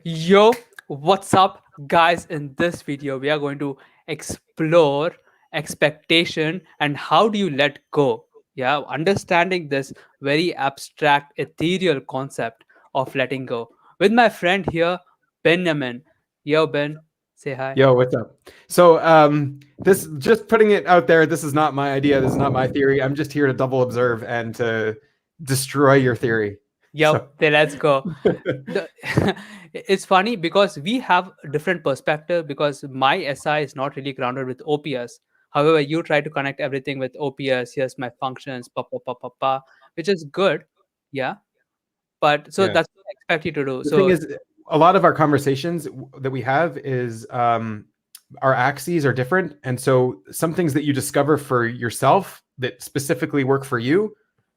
Yo, what's up, guys? In this video, we are going to explore expectation and how do you let go. Yeah, understanding this very abstract, ethereal concept of letting go. With my friend here, Binyamin. Yo, Ben, say hi. Yo, what's up? So, this just putting it out there. This is not my idea. This is not my theory. I'm just here to double observe and to destroy your theory. Yo, So, then let's go. The, it's funny because we have a different perspective because my SI is not really grounded with OPS. However, you try to connect everything with OPS. Here's my functions, which is good. Yeah. But so yeah. that's what I expect you to do. The thing So is, a lot of our conversations that we have is our axes are different, and so some things that you discover for yourself that specifically work for you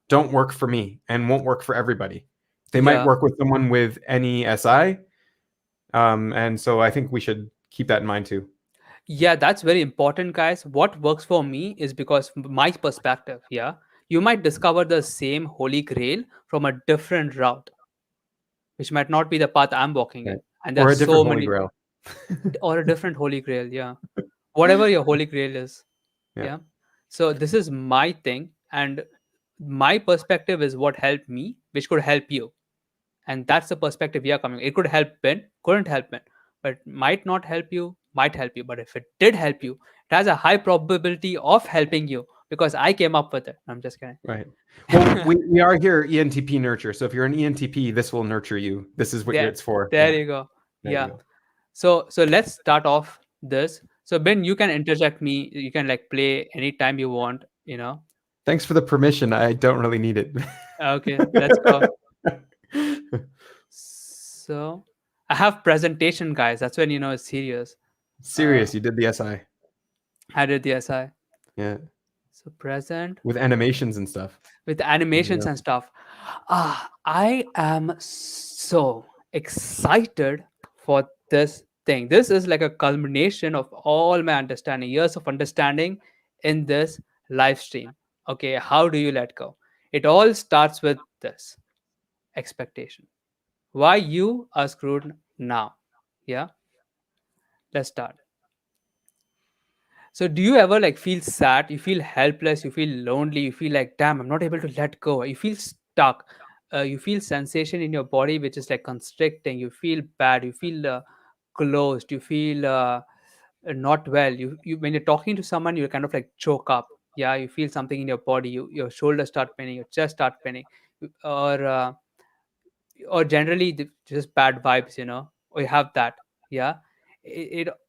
don't work for me and won't work for everybody. They might yeah. work with someone with any SI, and so I think we should keep that in mind too. Yeah, that's very important, guys. What works for me is because my perspective, yeah. You might discover the same holy grail from a different route, which might not be the path I'm walking Right. in. And Or there's a different so holy many grail. or a different holy grail, yeah. Whatever your holy grail is, Yeah. yeah. So this is my thing, and my perspective is what helped me, which could help you, and that's the perspective we are coming. It could help Ben, couldn't help Ben, but might not help you, might help you. But if it did help you, it has a high probability of helping you because I came up with it. I'm just kidding. Right. Well, we are here ENTP nurture. So if you're an ENTP, this will nurture you. This is what there it's for. there Yeah. you go. There you Yeah. go. So let's start off this. So Ben, you can interject me, you can like play anytime you want. Thanks for the permission. I don't really need it. Okay, let's go. So I have presentation, guys. That's when it's serious. Uh, Serious, you did the SI. I did the SI. Yeah. So present With animations and stuff. with animations Yeah. and stuff. I am so excited for this thing. This is like a culmination of all my understanding, years of understanding in this live stream. Okay, how do you let go? It all starts with this expectation. Why you are screwed now? Yeah, let's start. So do you ever like feel sad? You feel helpless, you feel lonely, you feel like damn, I'm not able to let go. You feel stuck. You feel sensation in your body which is like constricting. You feel bad, you feel closed, you feel not well. You when you're talking to someone, you kind of like choke up. Yeah, you feel something in your body. Your shoulders start paining, your chest start paining, or generally just bad vibes, or you have that. Yeah.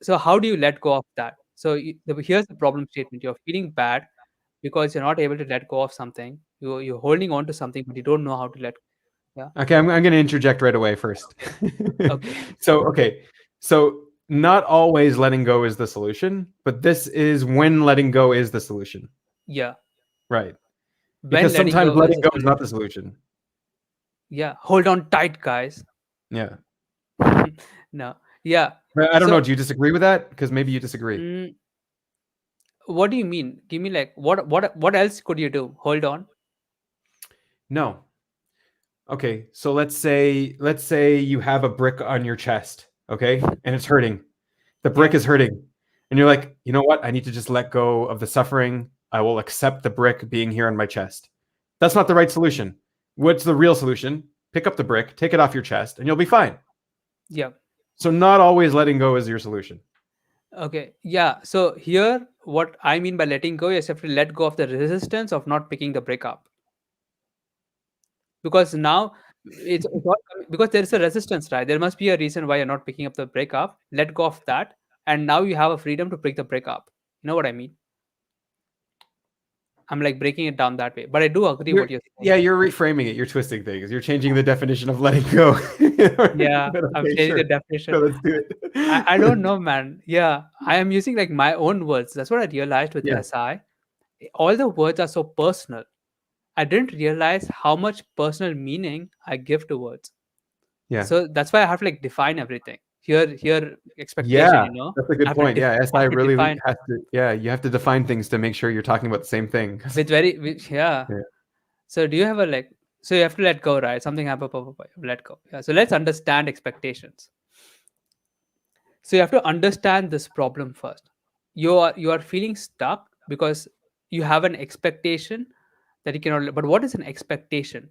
So how do you let go of that? So here's the problem statement: you're feeling bad because you're not able to let go of something. You're holding on to something but you don't know how to let. Yeah. Okay, I'm going to interject right away first. Okay. Okay. So not always letting go is the solution, but this is when letting go is the solution. Yeah, Right. when Because letting sometimes go is letting a go is not the solution. solution. Yeah, hold on tight, guys. Yeah. No. Yeah. But I don't So know. Do you disagree with that? Because maybe you disagree. mm, what do you mean? Give me like what else could you do? Hold on. No. Okay. So let's say you have a brick on your chest, okay? And it's hurting. The brick Yeah. is hurting. And you're like, "You know what? I need to just let go of the suffering. I will accept the brick being here on my chest." That's not the right solution. What's the real solution? Pick up the brick, take it off your chest, and you'll be fine. Yeah. So not always letting go is your solution. Okay, yeah. So here, what I mean by letting go is you have to let go of the resistance of not picking the break up, because now it's all because there is a resistance, right? There must be a reason why you're not picking up the break up. Let go of that, and now you have a freedom to pick the break up. You know what I mean? I'm like breaking it down that way, but I do agree You're what you're saying. yeah, you're reframing it. You're twisting things. You're changing the definition of letting go. Yeah, But I'm okay, changing the sure. definition. So let's do I don't it. know, man. Yeah, I am using like my own words. That's what I realized with Yeah. SI. All the words are so personal. I didn't realize how much personal meaning I give to words. Yeah. So that's why I have to like define everything. Here, expectation. Yeah. That's a I good have to point. Yeah. I SI have to really define has to, yeah, you have to define things to make sure you're talking about the same thing. yeah. Yeah. So do you have a like? So you have to let go, right? Something happen, let go. Yeah. So let's understand expectations. So you have to understand this problem first. You are feeling stuck because you have an expectation that you cannot. But what is an expectation?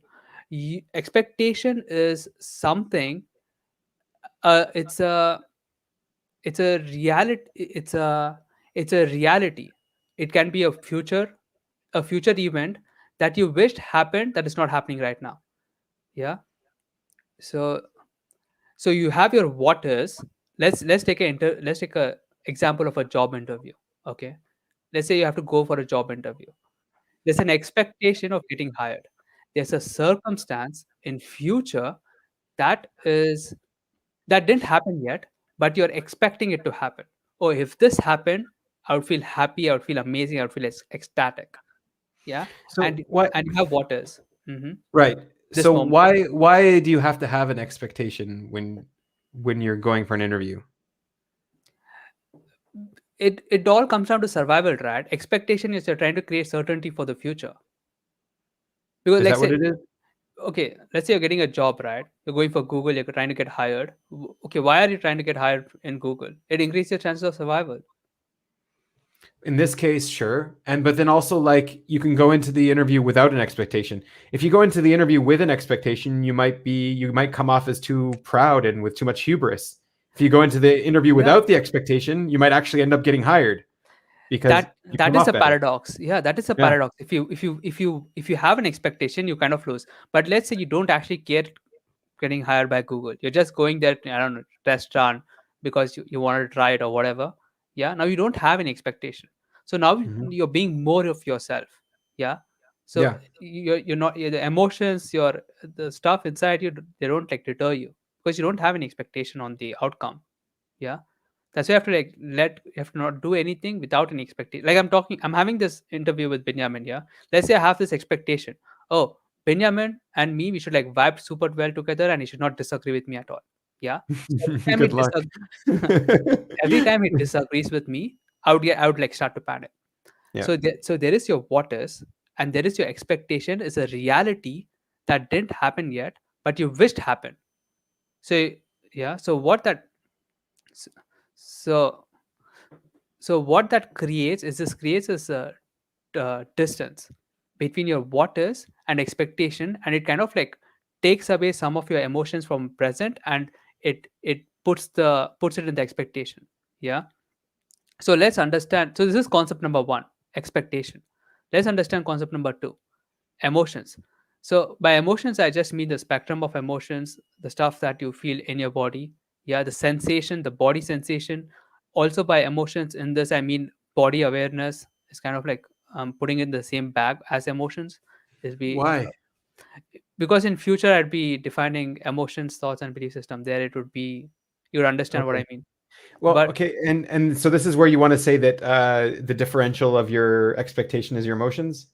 Expectation is something. It's a reality. It's a reality. It can be a future event that you wished happened that is not happening right now. Yeah. So you have your what is. Let's take a example of a job interview. Okay, let's say you have to go for a job interview. There's an expectation of getting hired. There's a circumstance in future that is that didn't happen yet, but you're expecting it to happen. Oh, if this happened, I would feel happy, I would feel amazing, I would feel ecstatic. Yeah. So and what? and you have what is. Hmm. Right. This So moment. why do you have to have an expectation when you're going for an interview? It all comes down to survival, right? Expectation is you're trying to create certainty for the future. Because Is like that what say, it is? okay, let's say you're getting a job, right? You're going for Google, you're trying to get hired. Okay, why are you trying to get hired in Google? It increases your chances of survival. In this case, sure. And but then also like you can go into the interview without an expectation. If you go into the interview with an expectation, you might come off as too proud and with too much hubris. If you go into the interview Yeah, without the expectation, you might actually end up getting hired because you that come is off a better. paradox. Yeah, that is a Yeah. paradox. If you have an expectation, you kind of lose. But let's say you don't actually care getting hired by Google. You're just going there, I don't know, restaurant because you wanted to try it or whatever. Yeah. Now you don't have any expectation. So now Mhm. you're being more of yourself. Yeah. So Yeah. you're not the emotions, the stuff inside you, they don't like deter you because you don't have any expectation on the outcome. Yeah. That's why you have to you have to not do anything without any expectation. Like I'm having this interview with Binyamin. Yeah. Let's say I have this expectation. Oh, Binyamin and me, we should like vibe super well together and he should not disagree with me at all. Yeah. So every time Good luck. every time he disagrees with me, I would like start to panic. Yeah. So there is your what is, and there is your expectation is a reality that didn't happen yet, but you wished happened. So yeah, s- so what that creates is this creates this distance between your what is and expectation, and it kind of like takes away some of your emotions from present, and it puts it in the expectation. Yeah. So let's understand. So this is concept number one, expectation. Let's understand concept number two, emotions. So by emotions, I just mean the spectrum of emotions, the stuff that you feel in your body. Yeah, the sensation, the body sensation. Also by emotions, in this I mean body awareness is kind of like putting in the same bag as emotions. Is be Why? because in future I'd be defining emotions, thoughts, and belief system. There it would be, you would understand what Okay. I mean. Well, But okay, and so this is where you want to say that the differential of your expectation is your emotions.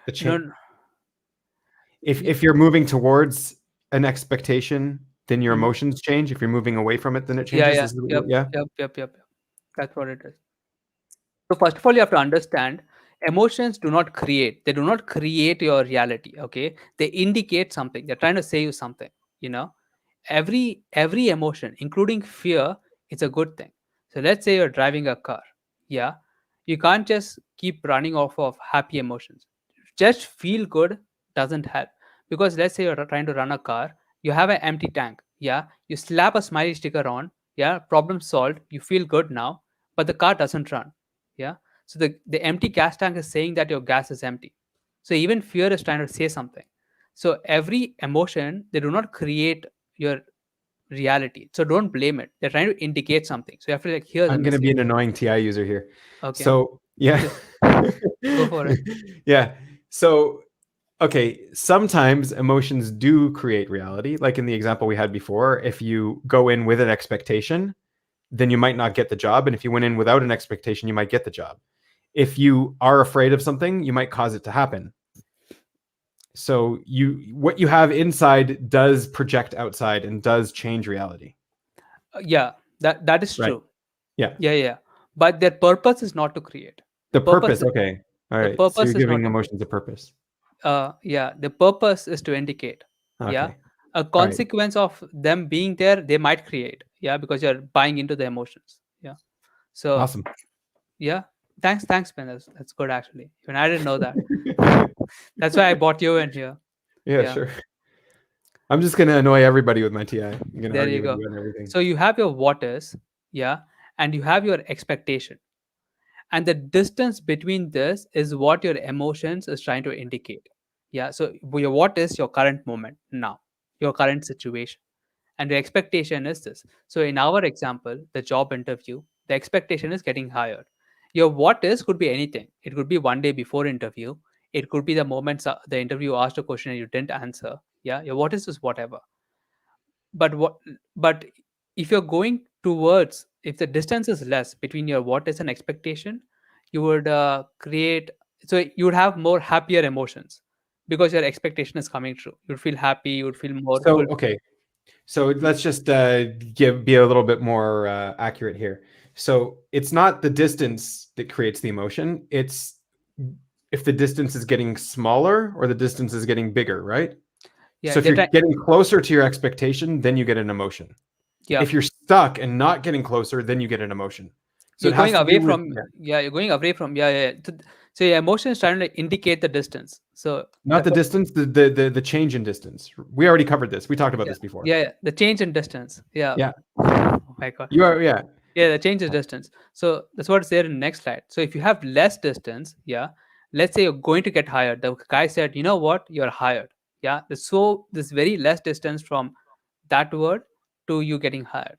The no, change. If you're moving towards an expectation, then your mhm. emotions change. If you're moving away from it, then it Yeah, changes. yeah, This is what yep, yeah. yep. That's what it is. So first of all, you have to understand emotions do not create. They do not create your reality. Okay, they indicate something. They're trying to say you something. You know, every emotion, including fear, is a good thing. So let's say you're driving a car. Yeah, you can't just keep running off of happy emotions. Just feel good doesn't help, because let's say you're trying to run a car. You have an empty tank. Yeah, you slap a smiley sticker on. Yeah, problem solved. You feel good now, but the car doesn't run. Yeah. So the empty gas tank is saying that your gas is empty. So even fear is trying to say something. So every emotion, they do not create your reality. So don't blame it. They're trying to indicate something. So you have to like hear the I'm gonna be message. an annoying TI user here. Okay. So yeah. Just go for it. Yeah. So okay, sometimes emotions do create reality. Like in the example we had before, if you go in with an expectation, then you might not get the job. And if you went in without an expectation, you might get the job. If you are afraid of something, you might cause it to happen. So what you have inside does project outside and does change reality. Yeah, that is Right. true. Yeah. Yeah. But their purpose is not to create. The purpose. Okay. All The right. So you're purpose is not giving to emotions a purpose. yeah, the purpose is to indicate. Yeah. Okay. A All right. consequence of them being there, they might create. Yeah, because you're buying into the emotions. Yeah. So Awesome. yeah, thanks, Ben. That's good actually. Even I didn't know that. That's why I bought you in here. Yeah, Yeah, sure. I'm just gonna annoy everybody with my TI. I'm gonna there argue you with go. you on everything. So you have your what is, yeah, and you have your expectation. And the distance between this is what your emotions is trying to indicate. Yeah. So your what is your current moment now, your current situation. And the expectation is this. So in our example, the job interview, the expectation is getting hired. Your what is could be anything. It could be one day before interview. It could be the moment the interview asked a question and you didn't answer. Yeah, your what is whatever. But if you're going towards, if the distance is less between your what is and expectation, you would create, so you would have more happier emotions because your expectation is coming true. You'd feel happy, you would feel more So fulfilled. okay, so let's just be a little bit more accurate here. So it's not the distance that creates the emotion. It's if the distance is getting smaller or the distance is getting bigger, right? Yeah, So if they're you're trying. getting closer to your expectation, then you get an emotion. Yeah, If you're stuck and not getting closer, then you get an emotion. So you're it has going to away do with, from, yeah, yeah, you're going away from, yeah, yeah, yeah. So your emotion is trying to indicate the distance. So not that's the what. distance, the change in distance. We already covered this. We talked about Yeah, this before. yeah, yeah, the change in distance. Yeah. Yeah, Oh my god. you are. Yeah, Yeah, the change is distance. So that's what's there in the next slide. So if you have less distance, yeah, let's say you're going to get hired. The guy said, you know what, you're hired. Yeah. So there's very less distance from that word to you getting hired.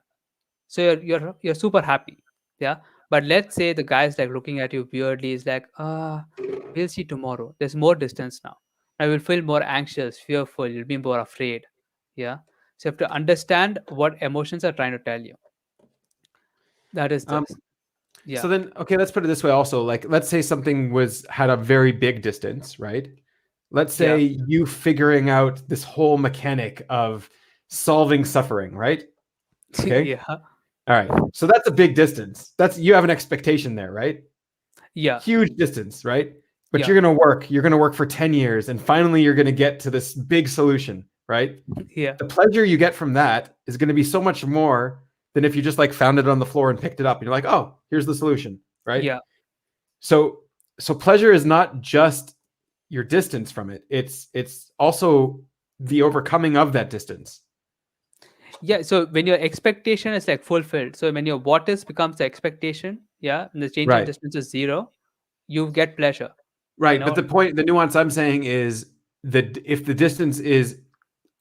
So you're super happy. Yeah. But let's say the guy's like looking at you weirdly, is like, we'll see tomorrow. There's more distance now. I will feel more anxious, fearful, you'll be more afraid. Yeah. So you have to understand what emotions are trying to tell you. That is um, this. so Yeah. then, okay, let's put it this way also. Like, let's say something was had a very big distance, right? Let's Yeah. say you figuring out this whole mechanic of solving suffering, right? Okay. Yeah. All right. So that's a big distance. That's you have an expectation there, right? Yeah. Huge distance, right? But Yeah. you're going to work for 10 years and finally you're going to get to this big solution, right? Yeah. The pleasure you get from that is going to be so much more than if you just like found it on the floor and picked it up and you're like, "Oh, here's the solution." Right? Yeah. So pleasure is not just your distance from it. It's also the overcoming of that distance. Yeah. So when your expectation is like fulfilled, so when your what is becomes the expectation, yeah, and the change in Right. distance is zero, you get pleasure. You Right. But know? the nuance I'm saying is that if the distance is,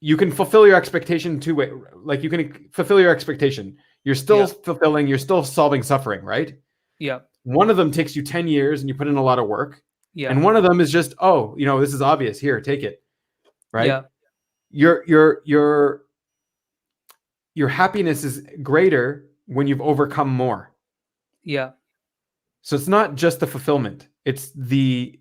you can fulfill your expectation two way. Like you can fulfill your expectation. You're still Yeah. fulfilling. You're still solving suffering. Right. Yeah. One of them takes you 10 years and you put in a lot of work, Yeah. and one of them is just, oh, this is obvious. Here, take it. Right. Yeah. Your your your your happiness is greater when you've overcome more. Yeah. So it's not just the fulfillment. It's the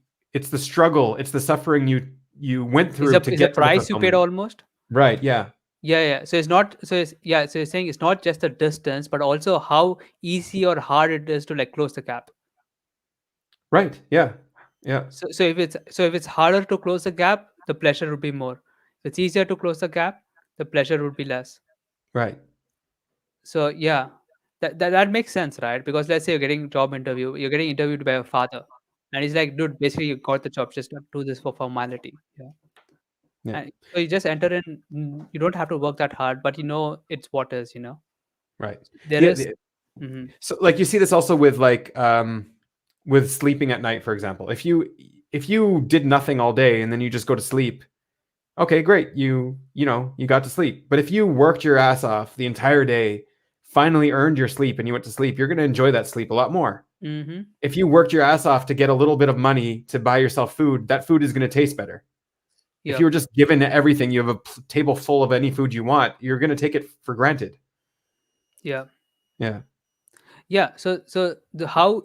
struggle. It's the suffering you went Is through a to is a get to the price you paid fulfillment. almost? Right. Yeah. Yeah, yeah. So it's not, so it's, yeah, so you're saying it's not just the distance, but also how easy or hard it is to like close the gap. Right. Yeah. Yeah. So if it's harder to close the gap, the pleasure would be more. If it's easier to close the gap, the pleasure would be less. Right. So yeah, that makes sense, right? Because let's say you're getting interviewed by a father, and he's like, dude, basically you got the job, just do this for formality. Yeah. Yeah. And so you just enter in, you don't have to work that hard, but it's what is. Right. There The, is. the Hmm. so like you see this also with like with sleeping at night, for example. If you did nothing all day and then you just go to sleep, okay, great. You got to sleep. But if you worked your ass off the entire day, finally earned your sleep and you went to sleep, you're going to enjoy that sleep a lot more. Hmm. If you worked your ass off to get a little bit of money to buy yourself food, that food is going to taste better. If you Yeah. were just given everything, you have a table full of any food you want, you're going to take it for granted. Yeah. Yeah. Yeah. So the how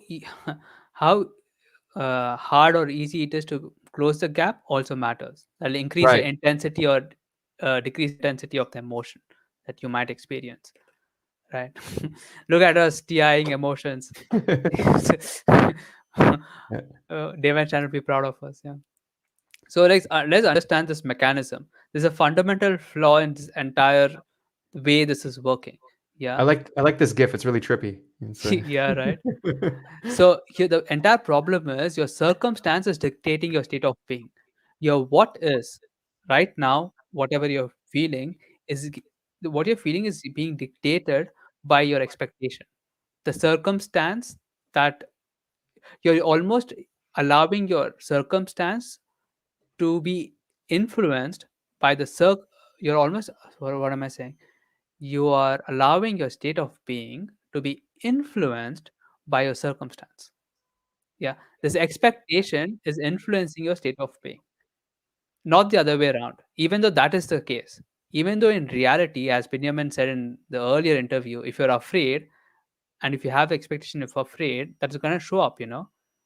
hard or easy it is to close the gap also matters. That'll increase the Right. intensity or decrease the intensity of the emotion that you might experience. Right? Look at us TIing emotions. David Chan will be proud of us. Yeah. So let's understand this mechanism. There's a fundamental flaw in this entire way this is working. Yeah. I like this GIF. It's really trippy. It's Yeah, right. So here the entire problem is your circumstances dictating your state of being. Your what is right now, whatever you're feeling is what you're feeling is being dictated by your expectation. The circumstance that you're almost allowing your circumstance to be influenced by the you're almost what am I saying? You are allowing your state of being to be influenced by your circumstance. Yeah, this expectation is influencing your state of being, not the other way around. Even though that is the case, even though in reality, as Binyamin said in the earlier interview, if you're afraid and if you have the expectation of afraid, that's going to show up.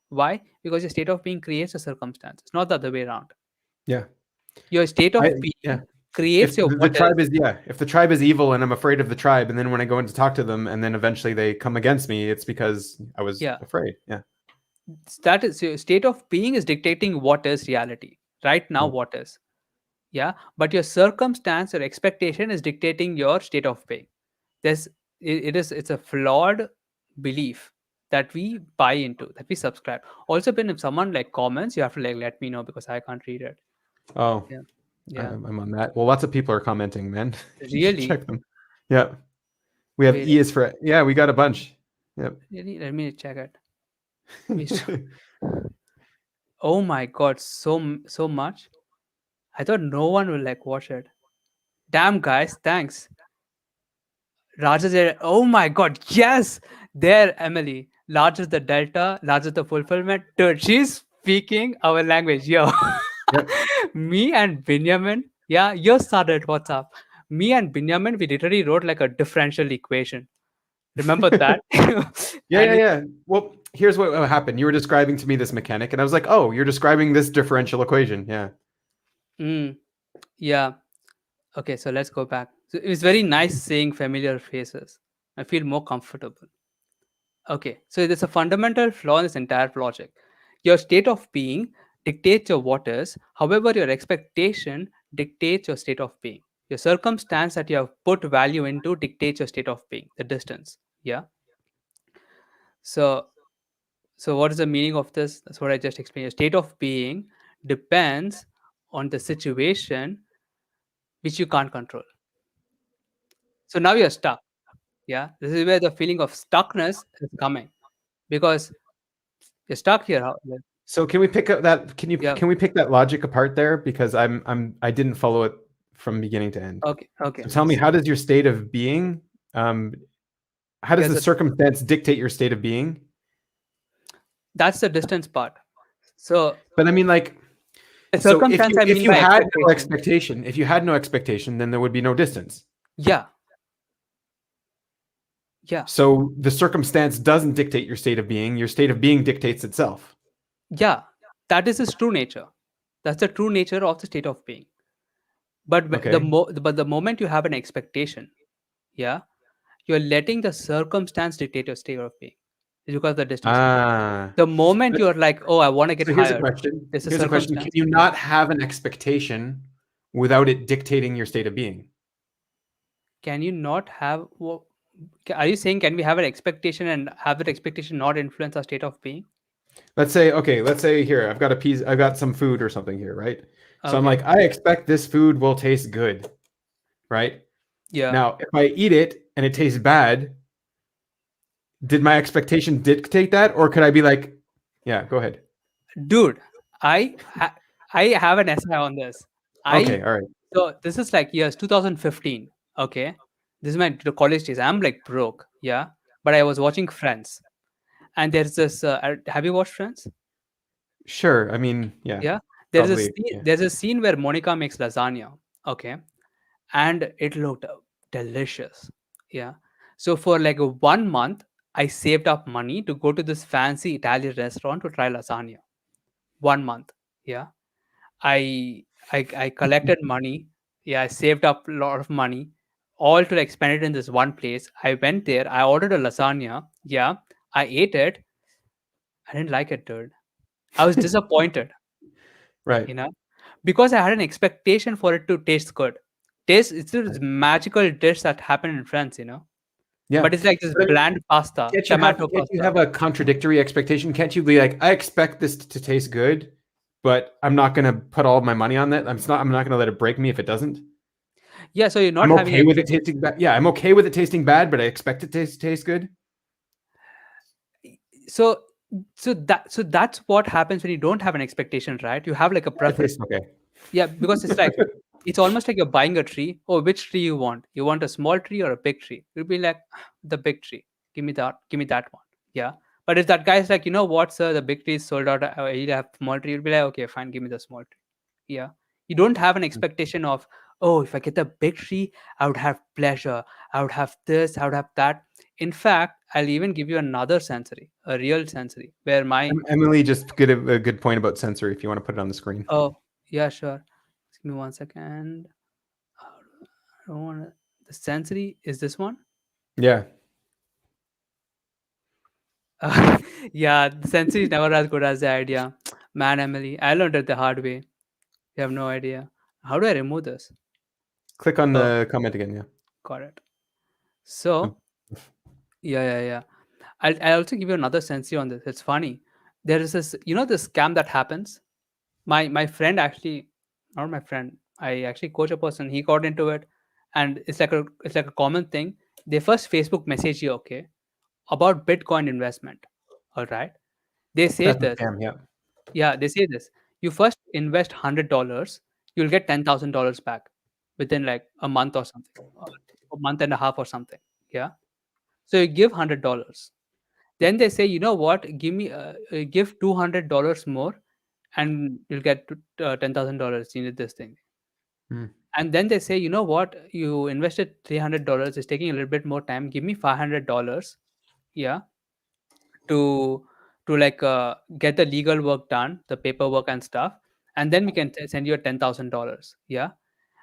Why? Because your state of being creates a circumstance. It's not the other way around. yeah. Your state I of yeah. being If creates your the what is. tribe is yeah, if the tribe is evil and I'm afraid of the tribe, and then when I go in to talk to them, and then eventually they come against me, it's because I was Yeah, afraid. Yeah. that is your state of being is dictating what is reality right now. Yeah. What is. Yeah, but your circumstance or expectation is dictating your state of being. There's it's a flawed belief that we buy into, that we subscribe. Also, when if someone like comments, you have to like let me know because I can't read it. Oh, Yeah, yeah, I'm on that. Well, lots of people are commenting, man. You should really, check them. Yeah. We have wait, E is for yeah, we got a bunch. Yep. really, let me check it. We oh my god, so much. I thought no one will like watch it. Damn, guys, thanks. Larger the oh my god, yes! There, Emily. Larger the delta, larger the fulfillment. Dude, she's speaking our language. Yo. Yep. Me and Binyamin, yeah, you started. What's up? Me and Binyamin, we literally wrote like a differential equation. Remember that? Yeah, And yeah, we, yeah. Well, here's what happened. You were describing to me this mechanic, and I was like, "Oh, you're describing this differential equation." Yeah. mm, yeah. Okay, so let's go back. So it was very nice seeing familiar faces. I feel more comfortable. Okay, so there's a fundamental flaw in this entire logic. Your state of being dictates your what is, however, your expectation dictates your state of being. Your circumstance that you have put value into dictates your state of being, the distance. Yeah. So, so what is the meaning of this? That's what I just explained. Your state of being depends on the situation which you can't control. So now you're stuck. Yeah. This is where the feeling of stuckness is coming because you're stuck here. So can we pick up that? Yeah. Can we pick that logic apart there? Because I didn't follow it from beginning to end. Okay. Okay. So tell me, how does your state of being, how does Here's the the circumstance dictate your state of being? That's the distance part. So But I mean, like, the so circumstance I if mean you by had no expectation. expectation, if you had no expectation, then there would be no distance. Yeah, yeah, So the circumstance doesn't dictate your state of being. Your state of being dictates itself. yeah. That is its true nature. That's the true nature of the state of being. But Okay. but the moment you have an expectation, yeah, you're letting the circumstance dictate your state of being. It's because of the distance. Ah. The moment you're like, oh, I want to get So here's a hired, question. there's a Here's a question. Can circumstance. you not have an expectation without it dictating your state of being? Can you not have? Are you saying can we have an expectation and have that expectation not influence our state of being? Let's say here, I've got some food or something here, right? So I'm Okay. like, I expect this food will taste good, right? Yeah. Now, if I eat it and it tastes bad, did my expectation dictate that, or could I be like, yeah, go ahead. Dude, I have an essay on this. I Okay, all right. so this is like years 2015. Okay, this is my the college days. I'm like broke, yeah, but I was watching Friends, and there's this. Have you watched Friends? Sure. I mean, yeah, Yeah, probably. Yeah. there's a scene where Monica makes lasagna. Okay, and it looked delicious. Yeah, so for like 1 month, I saved up money to go to this fancy Italian restaurant to try lasagna. 1 month. Yeah, I collected money. Yeah, I saved up a lot of money, all to like spend it in this one place. I went there. I ordered a lasagna. Yeah, I ate it. I didn't like it, dude. I was disappointed. Right. You know, because I had an expectation for it to taste good. Taste it's this Right. magical dish that happened in France. Yeah. but it's like this But I mean, bland pasta, can't you have tomato can't you pasta. have a contradictory expectation? Can't you be like, I expect this to taste good, but I'm not gonna put all of my money on that. I'm not gonna let it break me if it doesn't. Yeah, so you're not I'm having okay with it expectations. tasting bad. Yeah, I'm okay with it tasting bad, but I expect it to taste good. So that's what happens when you don't have an expectation, right? You have like a It tastes preference. okay. Yeah, because it's like it's almost like you're buying a tree. Oh, which tree you want? You want a small tree or a big tree? You'll be like, the big tree. Give me that one. Yeah. But if that guy's like, you know what, sir, the big tree is sold out. You have small tree. You'll be like, okay, fine, give me the small tree. Yeah. You don't have an expectation of, oh, if I get the big tree, I would have pleasure. I would have this. I would have that. In fact, I'll even give you another sensory, a real sensory, where my Emily just get a good point about sensory if you want to put it on the screen. oh yeah, sure. Just give me 1 second. I don't want to. The sensory is this one. Yeah. Yeah, the sensory is never as good as the idea. Man, Emily, I learned it the hard way. You have no idea. How do I remove this? Click on Oh, the comment again. Yeah. got it. So, yeah. I'll also give you another sensory on this. It's funny. There is this, this scam that happens. My friend actually, not my friend. I actually coach a person. He got into it, and it's like a common thing. They first Facebook message you, okay, about Bitcoin investment. All right. They say That's a this. scam. Yeah. Yeah, they say this. You first invest $100, you'll get $10,000 back within like a month or something, or a month and a half or something. Yeah. So you give $100. Then they say, you know what? Give $200 more, and you'll get $10,000. You need this thing. Hmm. And then they say, you know what? You invested $300. It's taking a little bit more time. Give me $500. Yeah, to get the legal work done, the paperwork and stuff, and then we can send you a $10,000. Yeah,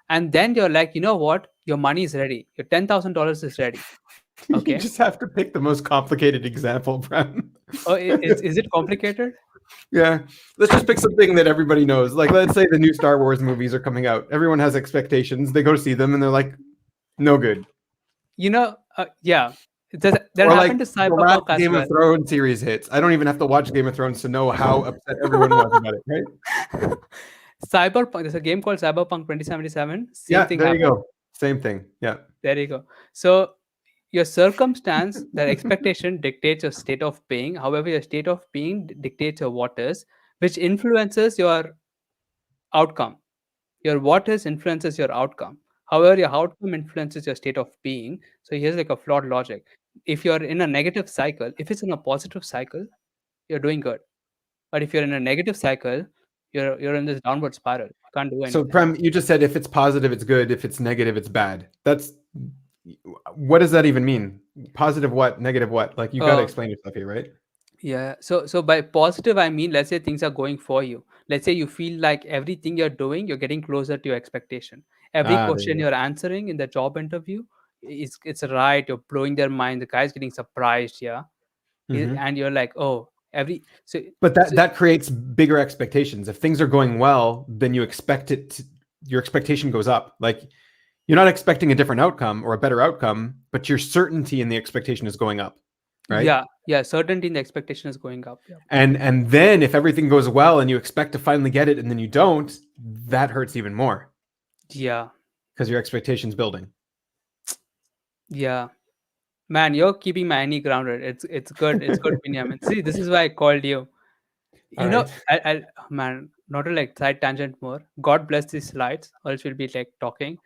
and then you're like, you know what? Your money is ready. Your $10,000 is ready. You Okay. just have to pick the most complicated example, Bram. Oh, is it complicated? Yeah. Let's just pick something that everybody knows. Like, let's say the new Star Wars movies are coming out. Everyone has expectations. They go to see them and they're like, no good. Yeah. That Or like happened to the last Cyberpunk as Game well. of Thrones series hits. I don't even have to watch Game of Thrones to know how upset everyone was about it, right? Cyberpunk. There's a game called Cyberpunk 2077. Same Yeah, thing there you happened. go. Same thing. Yeah. There you go. So your circumstance, the expectation dictates your state of being. However, your state of being dictates your what is, which influences your outcome. Your what is influences your outcome. However, your outcome influences your state of being. So here's like a flawed logic. If you're in a negative cycle, if it's in a positive cycle, you're doing good. But if you're in a negative cycle, you're in this downward spiral. You can't do So, anything. Prem, you just said if it's positive, it's good. If it's negative, it's bad. That's what does that even mean? Positive what? Negative what? Like you got to Uh, explain yourself here, right? yeah. So by positive, I mean, let's say things are going for you. Let's say you feel like everything you're doing, you're getting closer to your expectation. Every Ah, there question you you're answering in the job interview, it's right. You're blowing their mind. The guy's getting surprised. Yeah. go. And you're like, oh, every But so that creates bigger expectations. If things are going well, then you expect it to, your expectation goes up. Like you're not expecting a different outcome or a better outcome, but your certainty in the expectation is going up, right? yeah, certainty in the expectation is going up. Yeah. And then if everything goes well and you expect to finally get it and then you don't, that hurts even more Yeah. because your expectation's building. Yeah. Man, you're keeping my knee grounded. It's good. It's good, Binyamin. See, this is why I called you. All right. Man, not to like side tangent more. God bless these slides, or else we'll be like talking.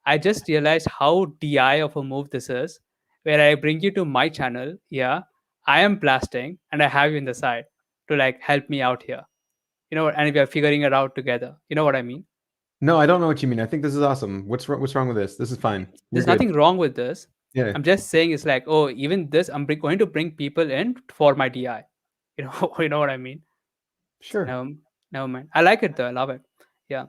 I just realized how DI of a move this is, where I bring you to my channel. Yeah, I am blasting, and I have you in the side to like help me out here. And we are figuring it out together. You know what I mean? No, I don't know what you mean. I think this is awesome. What's wrong with this? This is fine. You're There's good. nothing wrong with this. Yeah. I'm just saying it's like, oh, even this, going to bring people in for my DI. You know what I mean? Sure. Never, never mind. I like it though. I love it. Yeah.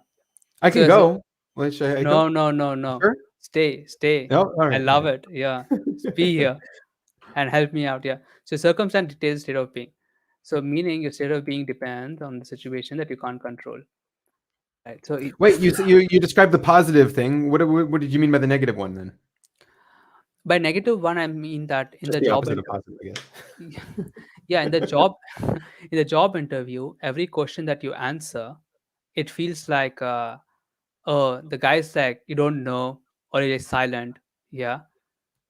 I can So go. Should I no, go? no, no, no. Sure. Stay, stay. No. All I right. All love right. it. Yeah. Just be here and help me out. Yeah. So circumstance dictates state of being. So meaning your state of being depends on the situation that you can't control. Right. So Wait, you described the positive thing. What did you mean by the negative one then? By negative one, I mean that in Just the the job opposite of interview, positive, I guess. yeah, in the job, in the job interview, every question that you answer, it feels like, oh, the guy's like, you don't know, or you're silent. Yeah.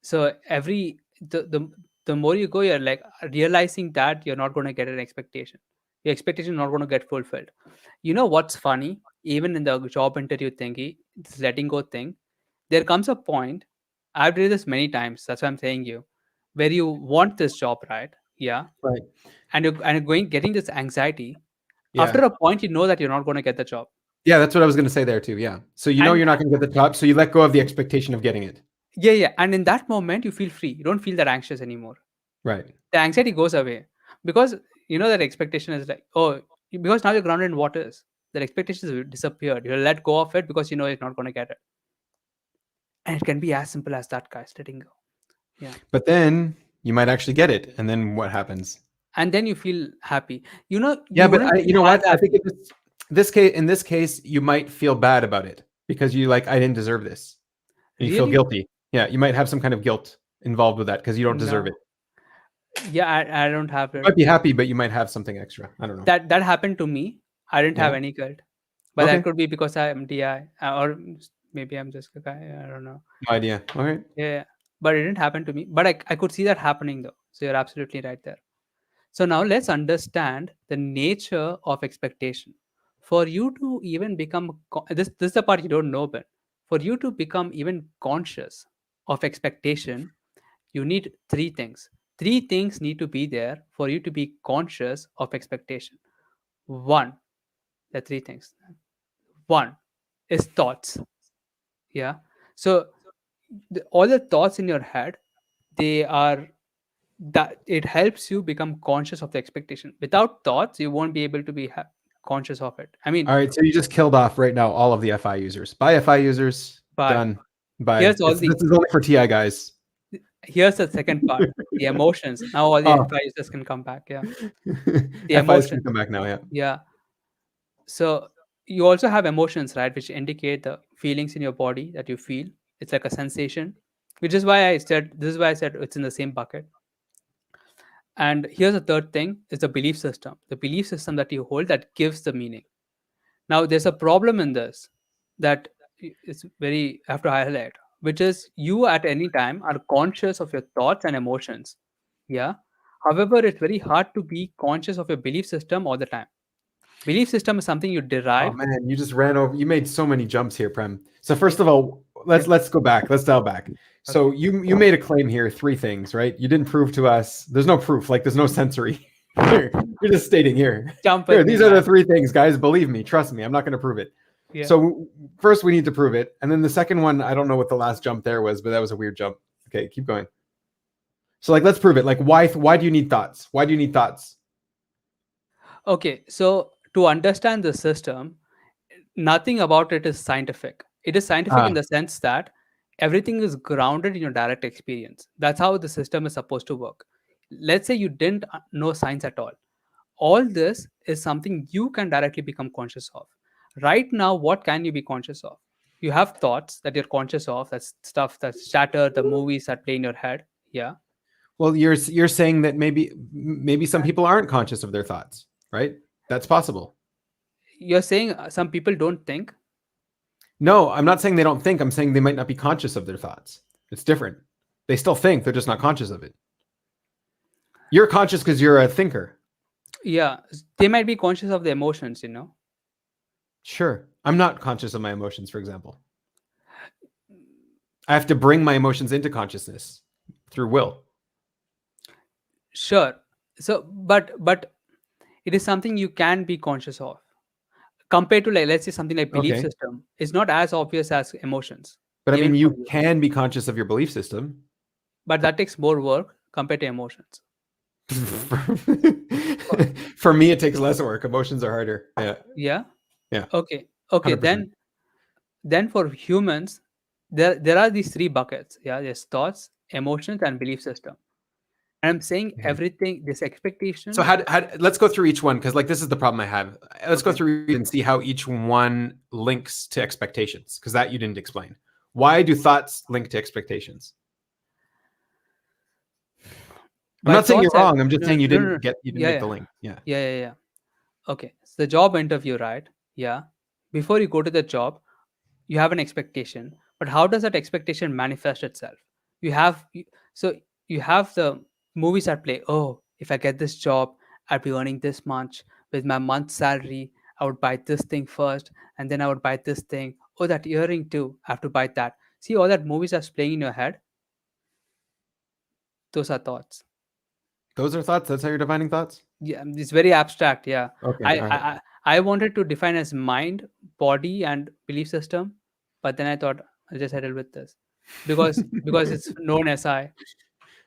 So the more you go, you're like realizing that you're not going to get an expectation. Your expectation is not going to get fulfilled. You know what's funny? Even in the job interview thingy, this letting go thing, there comes a point. I've did this many times. That's what I'm saying you, where you want this job, right? Yeah, Right. and you're going getting this anxiety. After Yeah. a point, you know that you're not going to get the job, Yeah, that's what I was going to say there too. Yeah. So you know and you're not going to get the job, so you let go of the expectation of getting it. yeah, and in that moment, you feel free. You don't feel that anxious anymore. Right. The anxiety goes away because you know that expectation is like, oh, because now you're grounded in what is. That expectations will disappeared. You'll let go of it because you know you're not going to get it, and it can be as simple as that, guys, letting go. Yeah, But then you might actually get it, and then what happens? and then you feel happy. You know, Yeah, you but wouldn't you feel know as what? I think happy. in this case, you might feel bad about it because you like I didn't deserve this, and you feel Really? guilty. Yeah, you might have some kind of guilt involved with that because you don't deserve it. No. Yeah, I don't have You it. might be happy, but you might have something extra. I don't know. That happened to me. I didn't have Yeah. any guilt, but that Okay. could be because I'm DI, or maybe I'm just a guy. I don't know. No idea. All right. Yeah, but it didn't happen to me. But I could see that happening though. So you're absolutely right there. So now let's understand the nature of expectation. For you to even become this is the part you don't know, but for you to become even conscious of expectation, you need three things. Three things need to be there for you to be conscious of expectation. One, the three things. One is thoughts. Yeah. So all the thoughts in your head, they are that it helps you become conscious of the expectation. Without thoughts, you won't be able to be conscious of it. I mean, All right. So you just killed off right now all of the FI users. Bye, FI users. but Done. Bye. here's all It's the this is only for TI guys. here's the second part, the emotions. Now all the Oh, FI users can come back. Yeah, the FIs can emotions. come back now. Yeah. Yeah. So you also have emotions, right, which indicate the feelings in your body that you feel. It's like a sensation, which is why I said this is why I said it's in the same bucket. And here's the third thing is the belief system. The belief system that you hold that gives the meaning. Now, there's a problem in this that is very I have to highlight, which is you at any time are conscious of your thoughts and emotions. Yeah. However, it's very hard to be conscious of your belief system all the time. Belief system is something you Oh derive. man, you just ran over. You made so many jumps here, Prem. So first Yeah. of all, Yeah. let's go back. Let's dial back. So Okay. you made a claim here, three things, right? You didn't prove to us. There's no proof. Like there's no sensory. Here, you're just stating here. Jump Here, with me, these are the man. three things, guys. Believe me, trust me. I'm not going to prove it. Yeah. So first we need to prove it, and then the second one, I don't know what the last jump there was, but that was a weird jump. Okay, keep going. So like, let's prove it. Like, why do you need thoughts? Why do you need thoughts? Okay. So to understand the system, nothing about it is scientific. It is scientific in Ah, the sense that everything is grounded in your direct experience. That's how the system is supposed to work. Let's say you didn't know science at all. All this is something you can directly become conscious of. Right now, what can you be conscious of? You have thoughts that you're conscious of. That's stuff that's chatter, the movies that play in your head. Yeah. well, you're saying that maybe some people aren't conscious of their thoughts, right? That's possible. You're saying some people don't think. No, I'm not saying they don't think. I'm saying they might not be conscious of their thoughts. It's different. They still think, they're just not conscious of it. You're conscious because you're a thinker. Yeah. They might be conscious of the emotions, you know. Sure. I'm not conscious of my emotions, for example. I have to bring my emotions into consciousness through will. Sure. So, but it is something you can be conscious of compared to, like, let's say something like belief Okay. system is not as obvious as emotions, But I even mean, for you you, can be conscious of your belief system. but that takes more work compared to emotions. For- For me, it takes less work. Emotions are harder. Yeah. yeah. Yeah. Okay, 100%. then for humans, there are these three buckets. Yeah, there's thoughts, emotions, and belief system. And I'm saying Mhm. everything, this So expectation. let's go through each one because like this is the problem I have. Let's go Okay. through and see how each one links to expectations because that you didn't explain. Why do thoughts link to expectations? I'm My not saying you're thoughts have wrong. I'm just no, saying no, no, no. you didn't Yeah, get the yeah, link. Yeah. yeah, yeah, yeah. Okay, so the job interview, right? Yeah. Before you go to the job, you have an expectation, but how does that expectation manifest itself? You have so you have the movies that play. Oh, if I get this job, I'd be earning this much with my month's salary. I would buy this thing first, and then I would buy this thing. Oh, that earring too. I have to buy that. See all that movies that's playing in your head. Those are thoughts. Those are thoughts. That's how you're defining thoughts. Yeah, it's very abstract. Yeah, Okay. I All I right. I I wanted to define as mind, body, and belief system, but then I thought I'll just settle with this because it's known as I.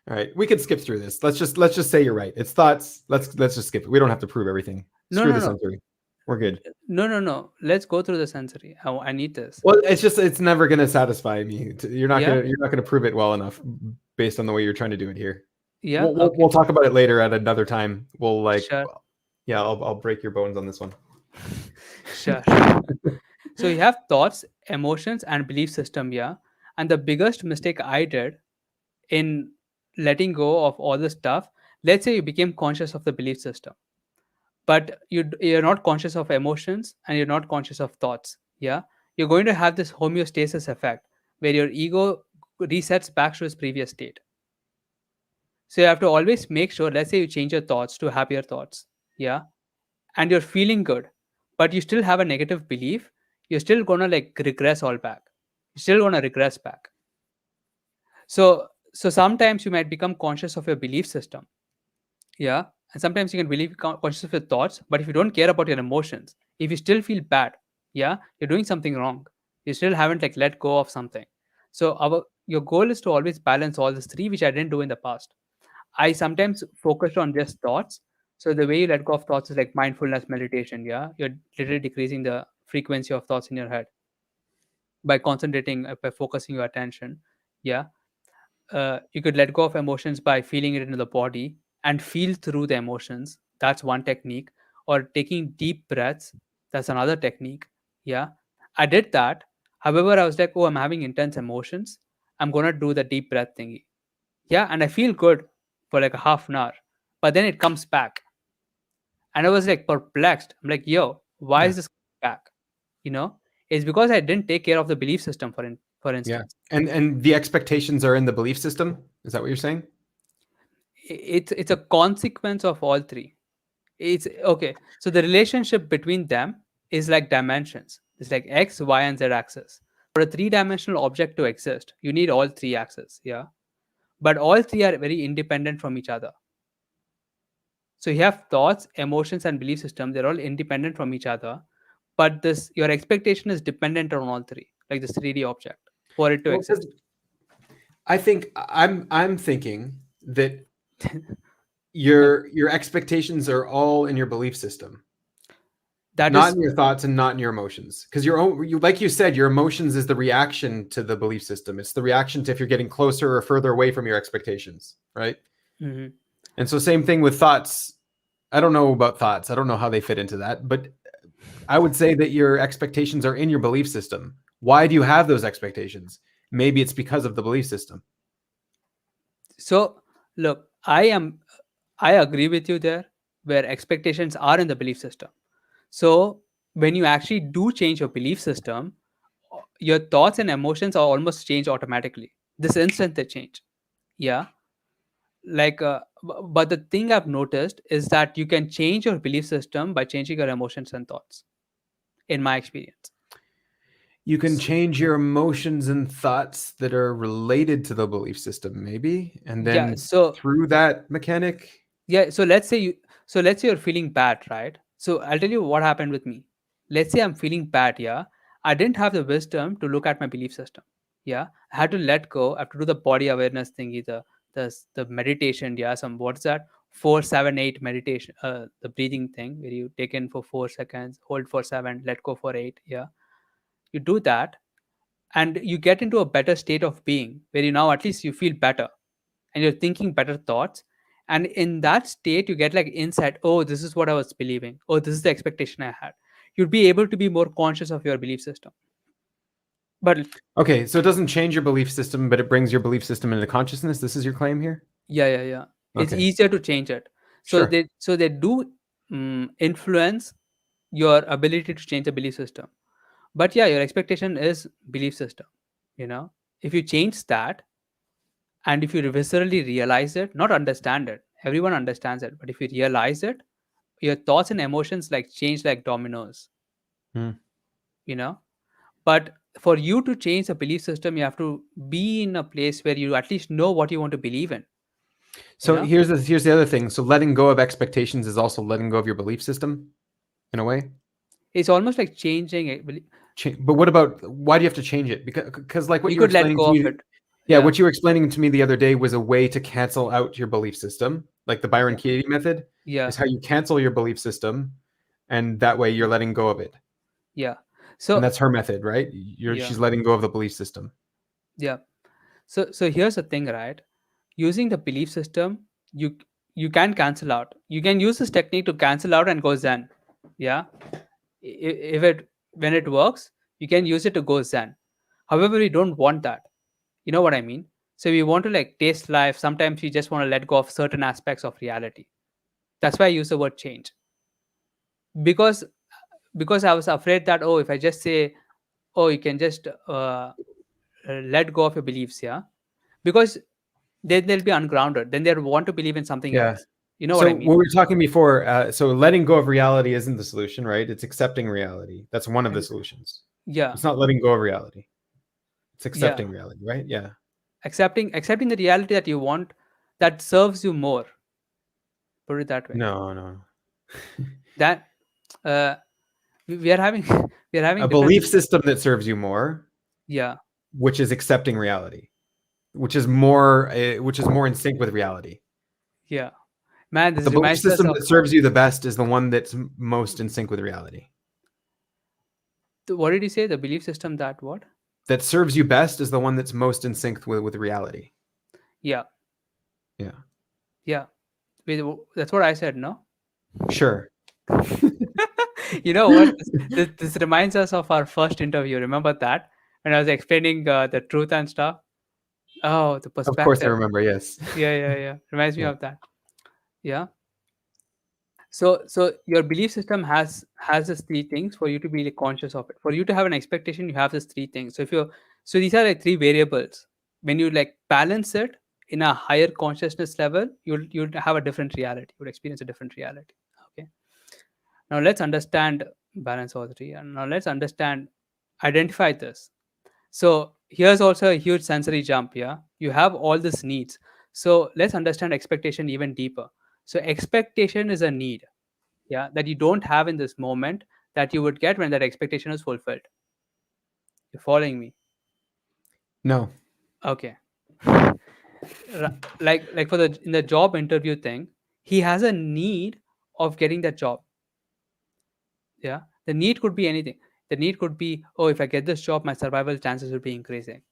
All right. We could skip through this. Let's just say you're right. It's thoughts. Let's just skip it. We don't have to prove everything. No, Screw no, the no, sensory. We're good. no. Let's go through the sensory. I need this. Well, it's never gonna satisfy me. Yeah, You're not gonna prove it well enough based on the way you're trying to do it here. yeah. We'll Okay, talk about it later at another time. We'll like, sure, well, yeah, I'll break your bones on this one. sure, sure. So you have thoughts, emotions, and belief system. Yeah, and the biggest mistake I did in letting go of all this stuff. Let's say you became conscious of the belief system, but you're not conscious of emotions and you're not conscious of thoughts. Yeah, you're going to have this homeostasis effect where your ego resets back to its previous state. So you have to always make sure, let's say you change your thoughts to happier thoughts. Yeah, and you're feeling good, but you still have a negative belief. You're still gonna like regress all back. You're still gonna regress back. So sometimes you might become conscious of your belief system. Yeah. And sometimes you can really be conscious of your thoughts, but if you don't care about your emotions, if you still feel bad, yeah, you're doing something wrong. You still haven't like let go of something. So our your goal is to always balance all these three, which I didn't do in the past. I sometimes focused on just thoughts. So the way you let go of thoughts is like mindfulness meditation. Yeah. You're literally decreasing the frequency of thoughts in your head by concentrating, by focusing your attention. Yeah. You could let go of emotions by feeling it into the body and feel through the emotions. That's one technique. Or taking deep breaths. That's another technique. Yeah. I did that. However, I was like, oh, I'm having intense emotions. I'm going to do the deep breath thingy. Yeah. And I feel good for like a half an hour. But then it comes back. And I was like perplexed. I'm like, yo, why Yeah. is this back? You know, it's because I didn't take care of the belief system, for Yeah. instance. And the expectations are in the belief system. Is that what you're saying? It's a consequence of all three. It's okay. So the relationship between them is like dimensions. It's like x, y, and z axis. For a three-dimensional object to exist, you need all three axes. Yeah, but all three are very independent from each other. So you have thoughts, emotions, and belief system. They're all independent from each other, but this your expectation is dependent on all three, like this 3D object, for it to Well, 'cause exist. I think I'm thinking that Okay. your expectations are all in your belief system, That not is. in your thoughts and not in your emotions. Because your own, like you said, your emotions is the reaction to the belief system. It's the reaction to if you're getting closer or further away from your expectations, right? Mhm. And so same thing with thoughts. I don't know about thoughts. I don't know how they fit into that, but I would say that your expectations are in your belief system. Why do you have those expectations? Maybe it's because of the belief system. So look, I agree with you there, where expectations are in the belief system. So when you actually do change your belief system, your thoughts and emotions are almost change automatically. This instant they change. Yeah. Like, but the thing I've noticed is that you can change your belief system by changing your emotions and thoughts, in my experience. You can S- change your emotions and thoughts that are related to the belief system, maybe. And Yeah. then through that mechanic, Yeah, so let's say you're feeling bad, right? So I'll tell you what happened with me. Let's say I'm feeling bad, yeah. I didn't have the wisdom to look at my belief system. Yeah. I had to let go. I have to do the body awareness thingy, the meditation, yeah, some what's that? 4-7-8 meditation, the breathing thing where you take in for 4 seconds, hold for seven, let go for eight. Yeah. You do that and you get into a better state of being where you now at least you feel better and you're thinking better thoughts, and in that state you get like insight. Oh, this is what I was believing. Oh, this is the expectation I had. You'd be able to be more conscious of your belief system. But okay, so it doesn't change your belief system, but it brings your belief system into consciousness. This is your claim here? yeah, yeah, yeah. It's Okay. easier to change it. Sure. So they do influence your ability to change the belief system. But yeah, your expectation is belief system. You know, if you change that, and if you viscerally realize it, not understand it, everyone understands it, but if you realize it, your thoughts and emotions like change like dominoes. Hmm. You know, but for you to change the belief system, you have to be in a place where you at least know what you want to believe in. You So know, here's the other thing. So letting go of expectations is also letting go of your belief system in a way. it's almost like changing it. But what about why do you have to change it? Because like what You you were could let explaining to go of me, it. yeah, Yeah, what you were explaining to me the other day was a way to cancel out your belief system, like the Byron yeah, Katie method, yeah, is how you cancel your belief system, and that way you're letting go of it. yeah. And So that's her method, right? yeah, She's letting go of the belief system. yeah. So here's the thing, right? Using the belief system, you you can cancel out. You can use this technique to cancel out and go zen. Yeah, if it when it works, you can use it to go zen. However, we don't want that. You know what I mean? So we want to like taste life. Sometimes we just want to let go of certain aspects of reality. That's why I use the word change. Because I was afraid that, oh, if I just say, oh, you can just let go of your beliefs, yeah, because then they'll be ungrounded. Then they'll want to believe in something Yeah. else. You know what So I what mean? we were talking before, so letting go of reality isn't the solution, right? It's accepting reality. That's one of the And solutions. yeah, It's not letting go of reality. It's yeah, accepting reality, right? Yeah. accepting the reality that you want, that serves you more. Put it that way. No, no. That uh, we are having we are A having different. belief system that serves you more, Yeah, which is accepting reality, which is more in sync with reality. yeah. Man, The this belief reminds us system of that serves you the best is the one that's most in sync with reality. what did you say? The belief system that what? That serves you best is the one that's most in sync with reality. Yeah, Yeah. yeah. That's what I said. No. Sure. You know what? This reminds us of our first interview. Remember that when I was explaining the truth and stuff. Oh, the Of course I perspective. remember, yes. Yeah, yeah, yeah. Reminds me Yeah. of that. Yeah. So your belief system has these three things for you to be like conscious of it. For you to have an expectation, you have these three things. So these are like three variables. When you like balance it in a higher consciousness level, you'll have a different reality. You'll experience a different reality. Okay. Now let's understand balance all three. And now let's understand identify this. So here's also a huge sensory jump. Yeah, you have all these needs. So let's understand expectation even deeper. So expectation is a need, yeah, that you don't have in this moment that you would get when that expectation is fulfilled. You're following me? No. Okay. Like for the in the job interview thing, he has a need of getting that job. Yeah, the need could be anything. The need could be, oh, if I get this job, my survival chances will be increasing.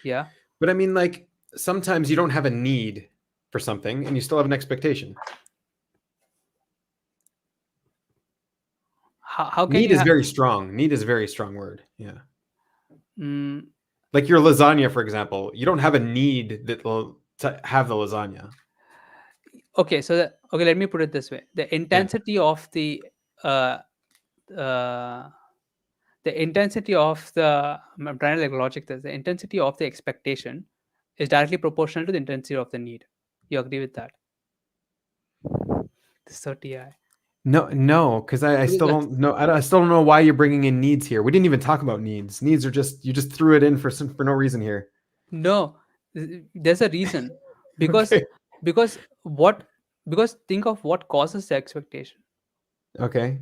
Yeah. But I mean, like, sometimes you don't have a need for something and you still have an expectation. How can Need you is have? very strong. Need is a very strong word. Yeah. Mm, Like your lasagna, for example, you don't have a need to have the lasagna. okay, okay, let me put it this way: Yeah. uh, uh, the intensity of the I'm trying to like logic this. The intensity of the expectation is directly proportional to the intensity of the need. You agree with that? This is so TI. No, no, because I Because still don't know. I still don't know why you're bringing in needs here. We didn't even talk about needs. Needs are just you just threw it in for no reason here. no, there's a reason. Because Okay. because what because think of what causes the expectation. Okay.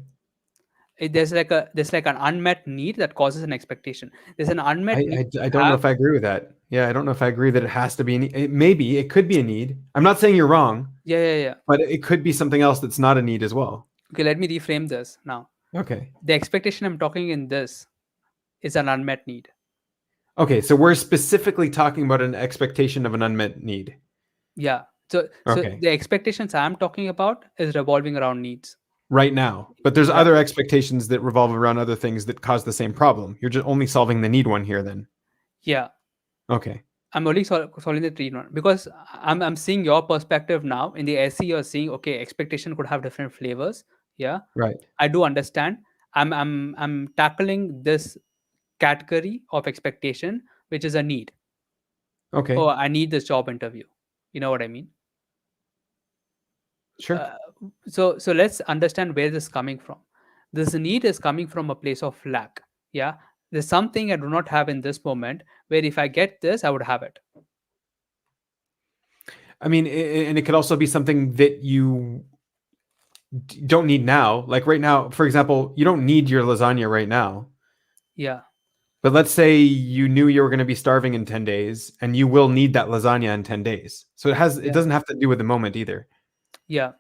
There's like an unmet need that causes an expectation. There's an unmet need I you don't know have. if I agree with that. Yeah, I don't know if I agree that it has to be. Maybe it could be a need. I'm not saying you're wrong, Yeah, yeah, yeah. but it could be something else that's not a need as well. Okay, let me reframe this now. Okay. The expectation I'm talking in this is an unmet need. Okay, so we're specifically talking about an expectation of an unmet need. Yeah. So Okay. the expectations I'm talking about is revolving around needs. Right now. But there's Yeah. other expectations that revolve around other things that cause the same problem. You're just only solving the need one here then. Yeah. Okay. I'm only solving the three one because I'm seeing your perspective now. In the SE, you're seeing okay, expectation could have different flavors. Yeah, Right. I do understand. I'm tackling this category of expectation, which is a need. Oh, Okay. I need this job interview. You know what I mean? Sure. Uh, so let's understand where this is coming from. This need is coming from a place of lack. Yeah, there's something I do not have in this moment. Where if I get this, I would have it. I mean, and it could also be something that you don't need now. Like right now, for example, you don't need your lasagna right now. Yeah, But let's say you knew you were going to be starving in 10 days and you will need that lasagna in 10 days. So it yeah, doesn't have to do with the moment either. yeah.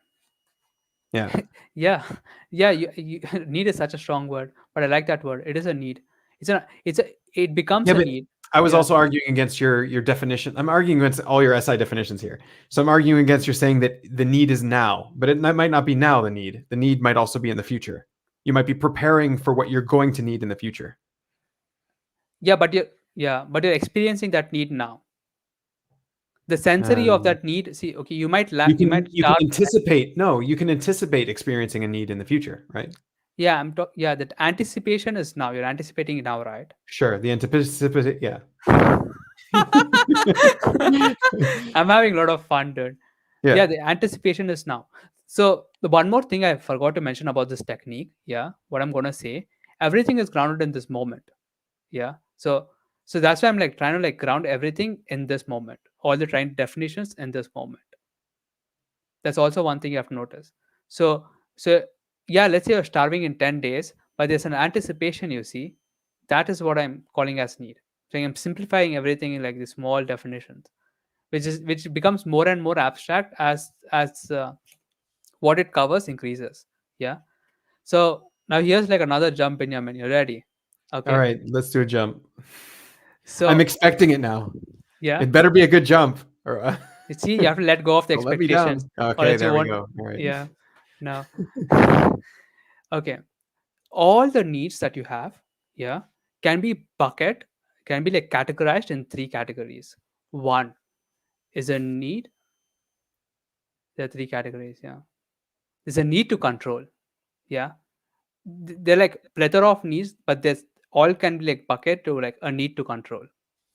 Yeah. Yeah, yeah. You need is such a strong word, but I like that word. It is a need. It becomes Yeah, a but need. I was Yeah, also arguing against your definition. I'm arguing against all your SI definitions here. So I'm arguing against your saying that the need is now, but that might not be now the need. The need might also be in the future. You might be preparing for what you're going to need in the future. yeah. But you're experiencing that need now. The sensory of Um, that need. See, okay, you might lack. you You might can you can starve. anticipate. No, you can anticipate experiencing a need in the future, right? Yeah, yeah. That anticipation is now. You're anticipating it now, right? Sure. The anticipate. Yeah. I'm having a lot of fun, dude. Yeah. Yeah, the anticipation is now. So the one more thing I forgot to mention about this technique. Yeah, what I'm gonna say. Everything is grounded in this moment. Yeah. So that's why I'm like trying to like ground everything in this moment. All the trying definitions in this moment. That's also one thing you have to notice. So yeah, let's say you're starving in 10 days, but there's an anticipation you see. That is what I'm calling as need. So I'm simplifying everything in like these small definitions, which becomes more and more abstract as what it covers increases. Yeah. So now here's like another jump in your menu. Ready? All Okay. right. Let's do a jump. I'm So expecting it now. yeah, It better be a good jump, or you see, you have to let go of the don't let me expectations, down. or Okay, else you there we won't. go. All right. Yeah. No. Okay. All the needs that you have, yeah, can be bucket, can be like categorized in three categories. One is a need. There are three categories. Yeah. There's a need to control. Yeah. They're like plethora of needs, but there's all can be like bucket to like a need to control,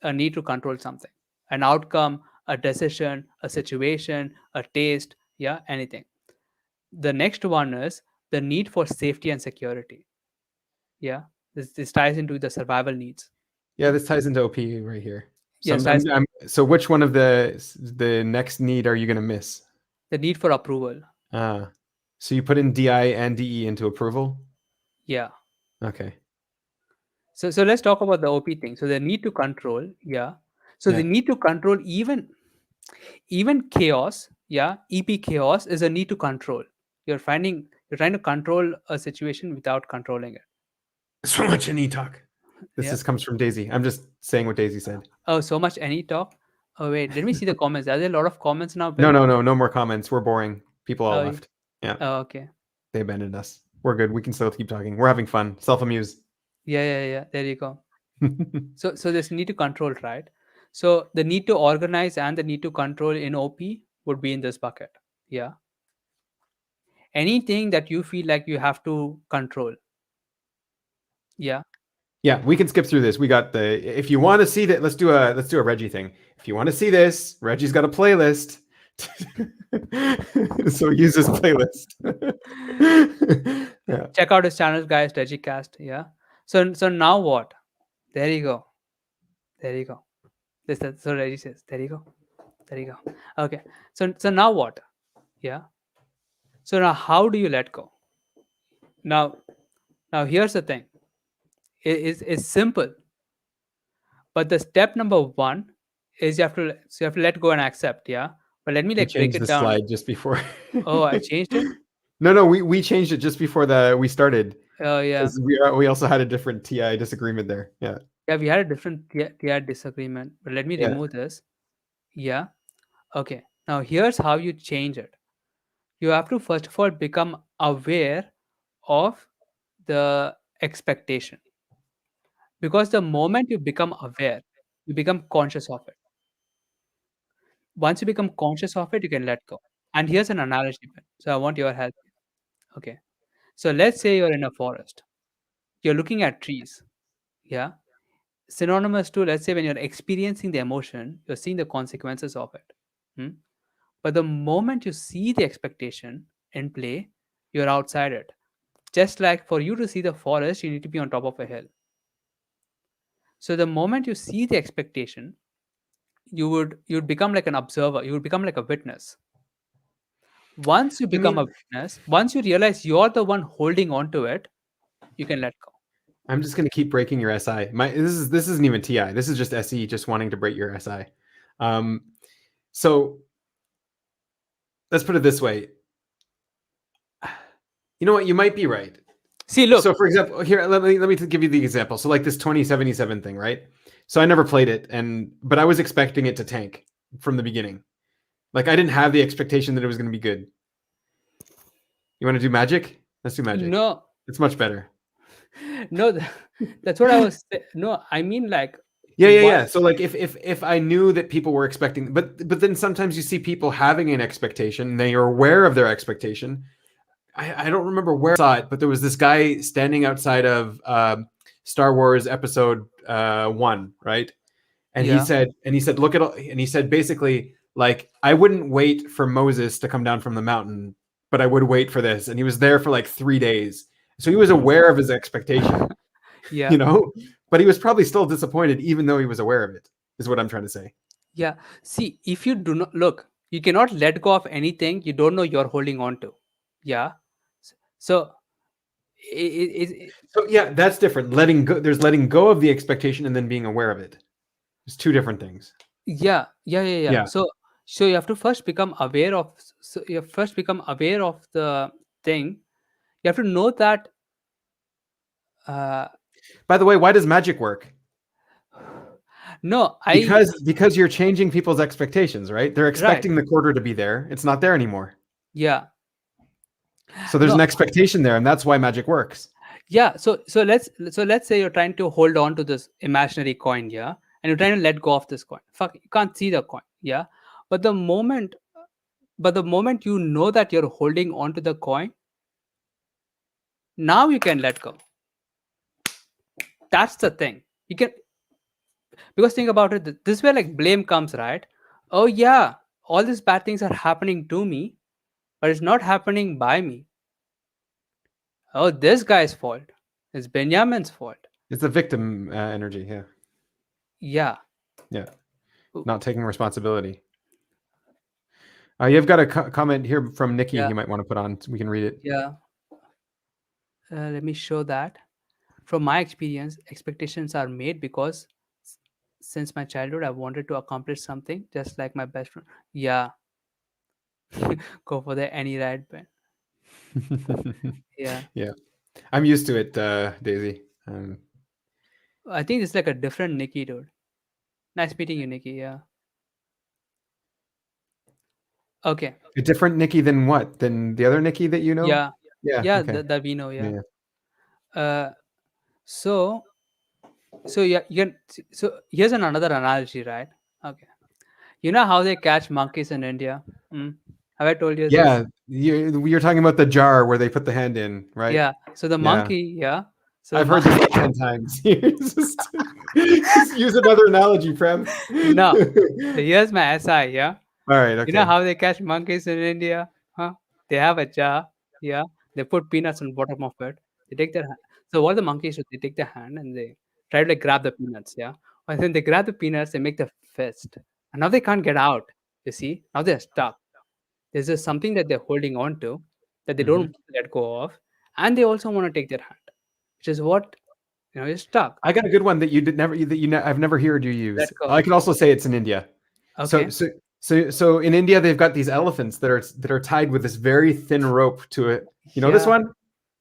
a need to control something, an outcome, a decision, a situation, a taste, yeah, anything. The next one is the need for safety and security. Yeah, this ties into the survival needs. Yeah, this ties into OP right here. So Yes, ties so which one of the next need are you going to miss? the need for approval. Uh, so you put in DI and DE into approval? Yeah. Okay. So let's talk about the OP thing. So the need to control. Yeah. So the Yeah. need to control even chaos. Yeah. EP chaos is a need to control. You're trying to control a situation without controlling it. So much any talk. This Yeah. just comes from Daisy. I'm just saying what Daisy said. Oh, so much any talk. Oh wait, let me see the comments. Are there a lot of comments now, No, Bill? no, no, no more comments. We're boring. People all Oh, left. Yeah, oh okay. they abandoned us. We're good. We can still keep talking. We're having fun. Self-amuse. Yeah, yeah, yeah. There you go. So this need to control, right? So the need to organize and the need to control in OP would be in this bucket. Yeah. Anything that you feel like you have to control. Yeah. Yeah, we can skip through this. We got the if you want to see that, let's do a Reggie thing. If you want to see this, Reggie's got a playlist. So use this playlist. Yeah. Check out his channel, guys, Digicast. Yeah. So now what? There you go. There you go. So Reggie says, there you go. There you go. Okay. So now what? Yeah. So now how do you let go? Now now here's the thing. It's simple, but the step number one is you have to let go and accept. Yeah. But let me We like break changed it the down. slide just before. Oh, I changed it. No, no, we changed it just before we started Oh yeah. because we also had a different TI disagreement there. Yeah, Yeah, we had a different tier disagreement, but let me yeah, remove this. Yeah. Okay. Now here's how you change it. You have to first of all become aware of the expectation, because the moment you become aware, you become conscious of it. Once you become conscious of it, you can let go. And here's an analogy, Ben. So I want your help. Okay. So let's say you're in a forest. You're looking at trees. Yeah. Synonymous to, let's say, when you're experiencing the emotion, you're seeing the consequences of it. Hmm? But the moment you see the expectation in play, you're outside it. Just like for you to see the forest, you need to be on top of a hill. So the moment you see the expectation, you'd become like an observer. You would become like a witness. Once you I become a mean, witness, once you realize you're the one holding on to it, you can let go. I'm just gonna keep breaking your SI. This isn't even TI. This is just SE just wanting to break your SI. Um, so let's put it this way. You know what? You might be right. See, So, look. for example, here let me give you the example. So, like this 2077 thing, right? So, I never played it, but I was expecting it to tank from the beginning. Like, I didn't have the expectation that it was going to be good. You want to do magic? Let's do magic. No, It's much better. no, that's what I was. No, I mean like Yeah, yeah, what? yeah. So, like, if I knew that people were expecting, but then sometimes you see people having an expectation, and they are aware of their expectation. I don't remember where I saw it, but there was this guy standing outside of Star Wars Episode 1, right? Yeah. And he said, look at, and he said basically, like, I wouldn't wait for Moses to come down from the mountain, but I would wait for this. And he was there for like 3 days, so he was aware of his expectation, Yeah. you know, but he was probably still disappointed, even though he was aware of it. Is what I'm trying to say. Yeah. See, if you do not look, you cannot let go of anything you don't know you're holding on to. Yeah. So, it, So yeah, that's different. Letting go. There's letting go of the expectation and then being aware of it. It's two different things. yeah, yeah, yeah, yeah. Yeah. So you have to first become aware of. So you have first become aware of the thing. You have to know that. Uh, By the way, why does magic work? no, I Because you're changing people's expectations, right? They're right. expecting the quarter to be there. It's not there anymore. Yeah. So there's No. an expectation there, and that's why magic works. Yeah. So let's say you're trying to hold on to this imaginary coin. Yeah, and you're trying to let go of this coin. Fuck, you can't see the coin. Yeah, but the moment, but the moment you know that you're holding on to the coin, now you can let go. That's the thing. You can, because think about it. This is where like blame comes, right? Oh yeah, all these bad things are happening to me, but it's not happening by me. Oh, this guy's fault. It's Benjamin's fault. It's the victim energy. Yeah. Yeah. Yeah. Not taking responsibility. You've got a comment here from Nikki Yeah. you might want to put on. So we can read it. Yeah. Let me show that. From my experience, expectations are made because since my childhood, I wanted to accomplish something just like my best friend. Yeah, go for the any ride, Ben. Yeah, Yeah. I'm used to it, Daisy. I think it's like a different Nikki, dude. Nice meeting you, Nikki. Yeah. Okay. A different Nikki than what? Than the other Nikki that you know? Yeah. Yeah. Yeah, Okay. that we know. Yeah. Yeah. Uh, so so yeah, you can. So here's another analogy, right? Okay. You know how they catch monkeys in India? Hmm? Have I told you this? Yeah. You're talking about the jar where they put the hand in, right? Yeah. So the Yeah. monkey. Yeah. So the I've heard this like 10 times. Just use another analogy, Prem. no. So here's my SI. Yeah. All right. You know Okay. how they catch monkeys in India? Huh? They have a jar. Yeah. They put peanuts on the bottom of it. They take their hand. So what the monkeys do, they take their hand and they try to like grab the peanuts. Yeah. And then they grab the peanuts, they make the fist. And now they can't get out. You see? Now they're stuck. There's just something that they're holding on to that they don't Hmm. want to let go of. And they also want to take their hand, which is what, you're stuck. I got a good one that you did never that I've never heard you Let use. go. I can also say it's in India. So Okay. so so in India they've got these elephants that are tied with this very thin rope to it. You know this Yeah. one?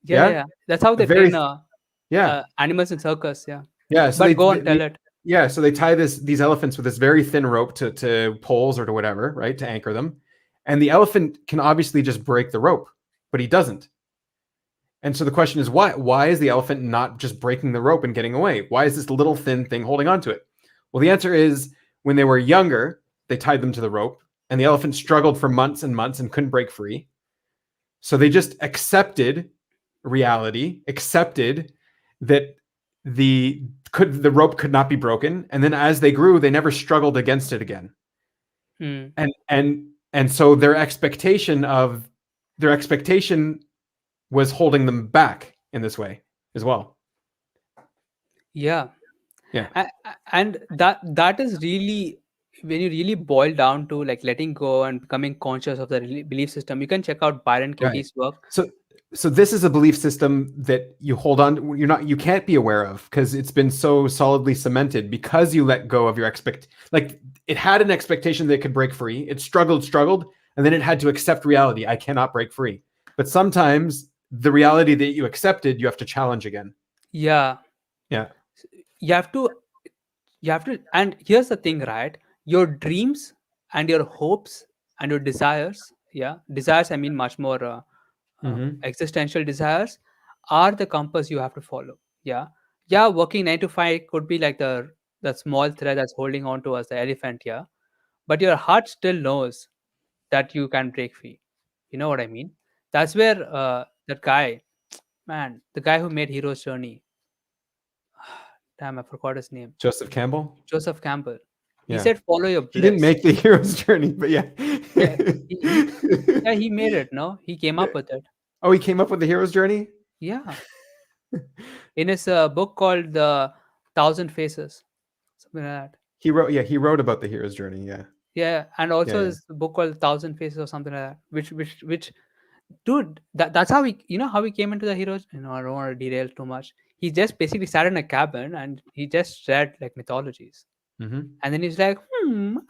Yeah. Yeah. Yeah? Yeah. That's how A they very train yeah. animals in circus. Yeah. Yeah, so But go and tell it. yeah, so they tie these elephants with this very thin rope to poles or to whatever, right, to anchor them. And the elephant can obviously just break the rope, but he doesn't. And so the question is why? Why is the elephant not just breaking the rope and getting away? Why is this little thin thing holding onto it? Well, the answer is when they were younger, they tied them to the rope and the elephant struggled for months and months and couldn't break free. So they just accepted reality, accepted that the rope could not be broken, and then as they grew, they never struggled against it again. Hmm. And so their expectation was holding them back in this way as well. Yeah. Yeah. And that is really, when you really boil down to like letting go and becoming conscious of the belief system, you can check out Byron Right. Katie's work. So this is a belief system that you hold on, you can't be aware of because it's been so solidly cemented because you let go of your like it had an expectation that it could break free. It struggled, and then it had to accept reality. I cannot break free. But sometimes the reality that you accepted, you have to challenge again. Yeah, Yeah. you have to, and here's the thing, right? Your dreams and your hopes and your desires, yeah, desires, I mean much more Mm-hmm. existential desires, are the compass you have to follow. Yeah. Yeah, working 9 to 5 could be like the small thread that's holding on to us, the elephant. Yeah, but your heart still knows that you can break free. You know what I mean? That's where that guy, man, the guy who made Hero's Journey, damn, I forgot his name, Joseph Campbell. Joseph Campbell. He Yeah. said, "Follow your He didn't bliss." make the hero's journey, but yeah. Yeah, yeah, he made it. No, he came up with it. Oh, he came up with the hero's journey? Yeah, in his book called The Thousand Faces, something like that. He wrote about the hero's journey. Yeah. Yeah, and Yeah, also yeah. his book called Thousand Faces or something like that. Which, dude, that's how he, how he came into the heroes. I don't want to derail too much. He just basically sat in a cabin and he just read like mythologies. Mm-hmm. And then he's like,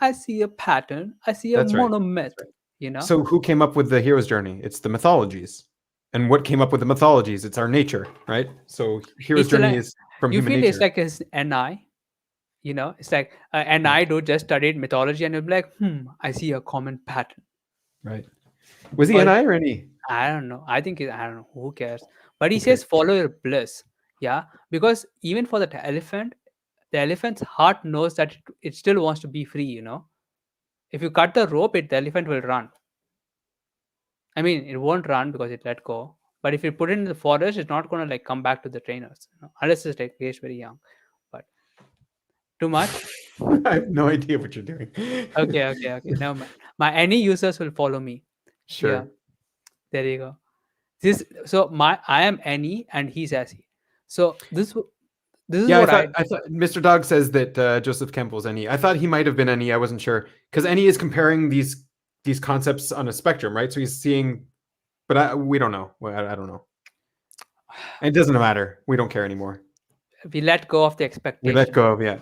I see a pattern. I see a That's right. monomyth, That's right. you know? So who came up with the hero's journey? It's the mythologies. And what came up with the mythologies? It's our nature, right? So hero's It's journey like, is from you human feel it's nature, like his NI, it's like an right? I do just studied mythology and you'll be like, I see a common pattern. Right. Was he an Or I or an E? I don't know. I think I don't know. Who cares? But he Okay. says follow your bliss. Yeah. Because even for that elephant, the elephant's heart knows that it still wants to be free. If you cut the rope, the elephant will run. I mean, it won't run because it let go. But if you put it in the forest, it's not gonna like come back to the trainers, unless it's like it's very young. But too much. I have no idea what you're doing. Okay, okay, okay. Never mind. My any users will follow me. Yeah, Sure. there you go. I am any and he's SE. So this is Yeah, what I I thought Mr. Dog says that Joseph Campbell's NE. I thought he might have been NE. I wasn't sure because NE is comparing these concepts on a spectrum, right? So he's seeing, but we don't know. Well, I don't know. And it doesn't matter. We don't care anymore. we let go of the We let expectation. go of yeah.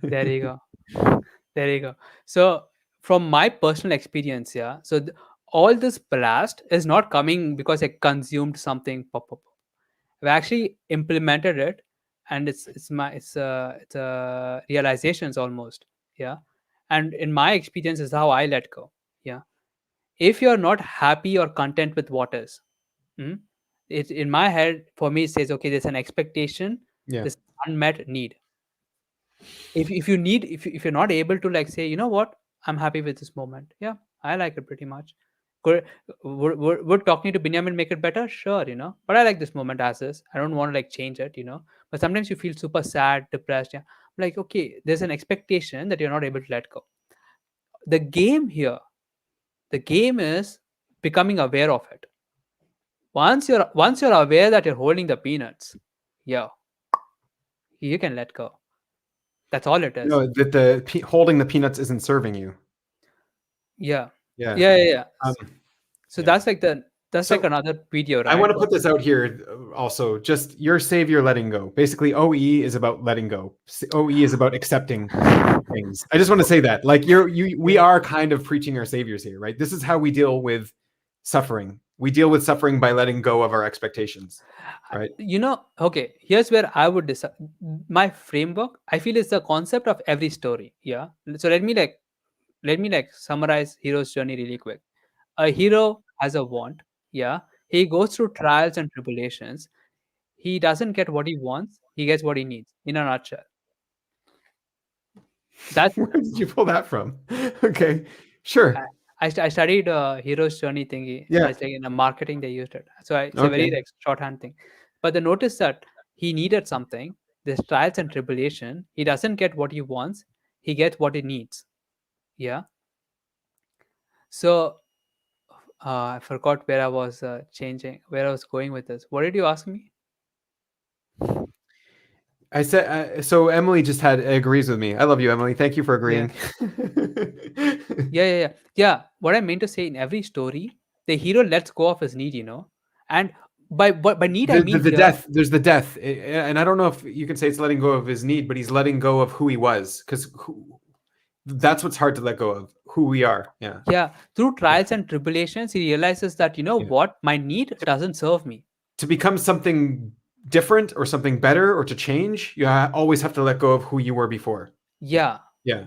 There you go. There you go. So from my personal experience, yeah. So all this blast is not coming because I consumed something. Pop, pop, pop. I've actually implemented it, and it's realizations almost. Yeah. And in my experience is how I let go. Yeah. If you're not happy or content with what is, mm, it's in my head, for me, it says, okay, there's an expectation, Yeah. this unmet need. If you're not able to like say, you know what, I'm happy with this moment. Yeah, I like it pretty much. Could would talking to Binyamin make it better? Sure. But I like this moment as is. I don't want to like change it. But sometimes you feel super sad, depressed. Yeah. Like, okay, there's an expectation that you're not able to let go. The game here, the game is becoming aware of it. Once you're aware that you're holding the peanuts, yeah, you can let go. That's all it is. No, that holding the peanuts isn't serving you. Yeah. Yeah. Yeah, yeah, yeah. Um, So yeah. that's like So another video, I right? want to put this out here also. Just your savior letting go. Basically, OE is about letting go. OE is about accepting things. I just want to say that. Like we Yeah. are kind of preaching our saviors here, right? This is how we deal with suffering. We deal with suffering by letting go of our expectations, right? Okay, here's where I would decide. My framework, I feel, is the concept of every story. Yeah. So let me summarize hero's journey really quick. A hero has a want. Yeah. He goes through trials and tribulations. He doesn't get what he wants. He gets what he needs. In a nutshell, that's Where did you pull that from? Okay. Sure. I studied hero's journey thingy. Yeah. It's like in the marketing they used it. So it's a very Okay. like shorthand thing. But the notice that he needed something. There's trials and tribulation. He doesn't get what he wants. He gets what he needs. Yeah. So I forgot where I was where I was going with this. What did you ask me? I said so. Emily just had agrees with me. I love you, Emily. Thank you for Yeah. agreeing. Yeah. What I meant to say, in every story, the hero lets go of his need, and by need I mean The here. death. There's the death, and I don't know if you can say it's letting go of his need, but he's letting go of who he was, because that's what's hard to let go of, who we are. Yeah. Yeah, through Yeah. trials and tribulations, he realizes that, Yeah. what, my need doesn't serve me. To become something different or something better or to change, you always have to let go of who you were before. Yeah, Yeah.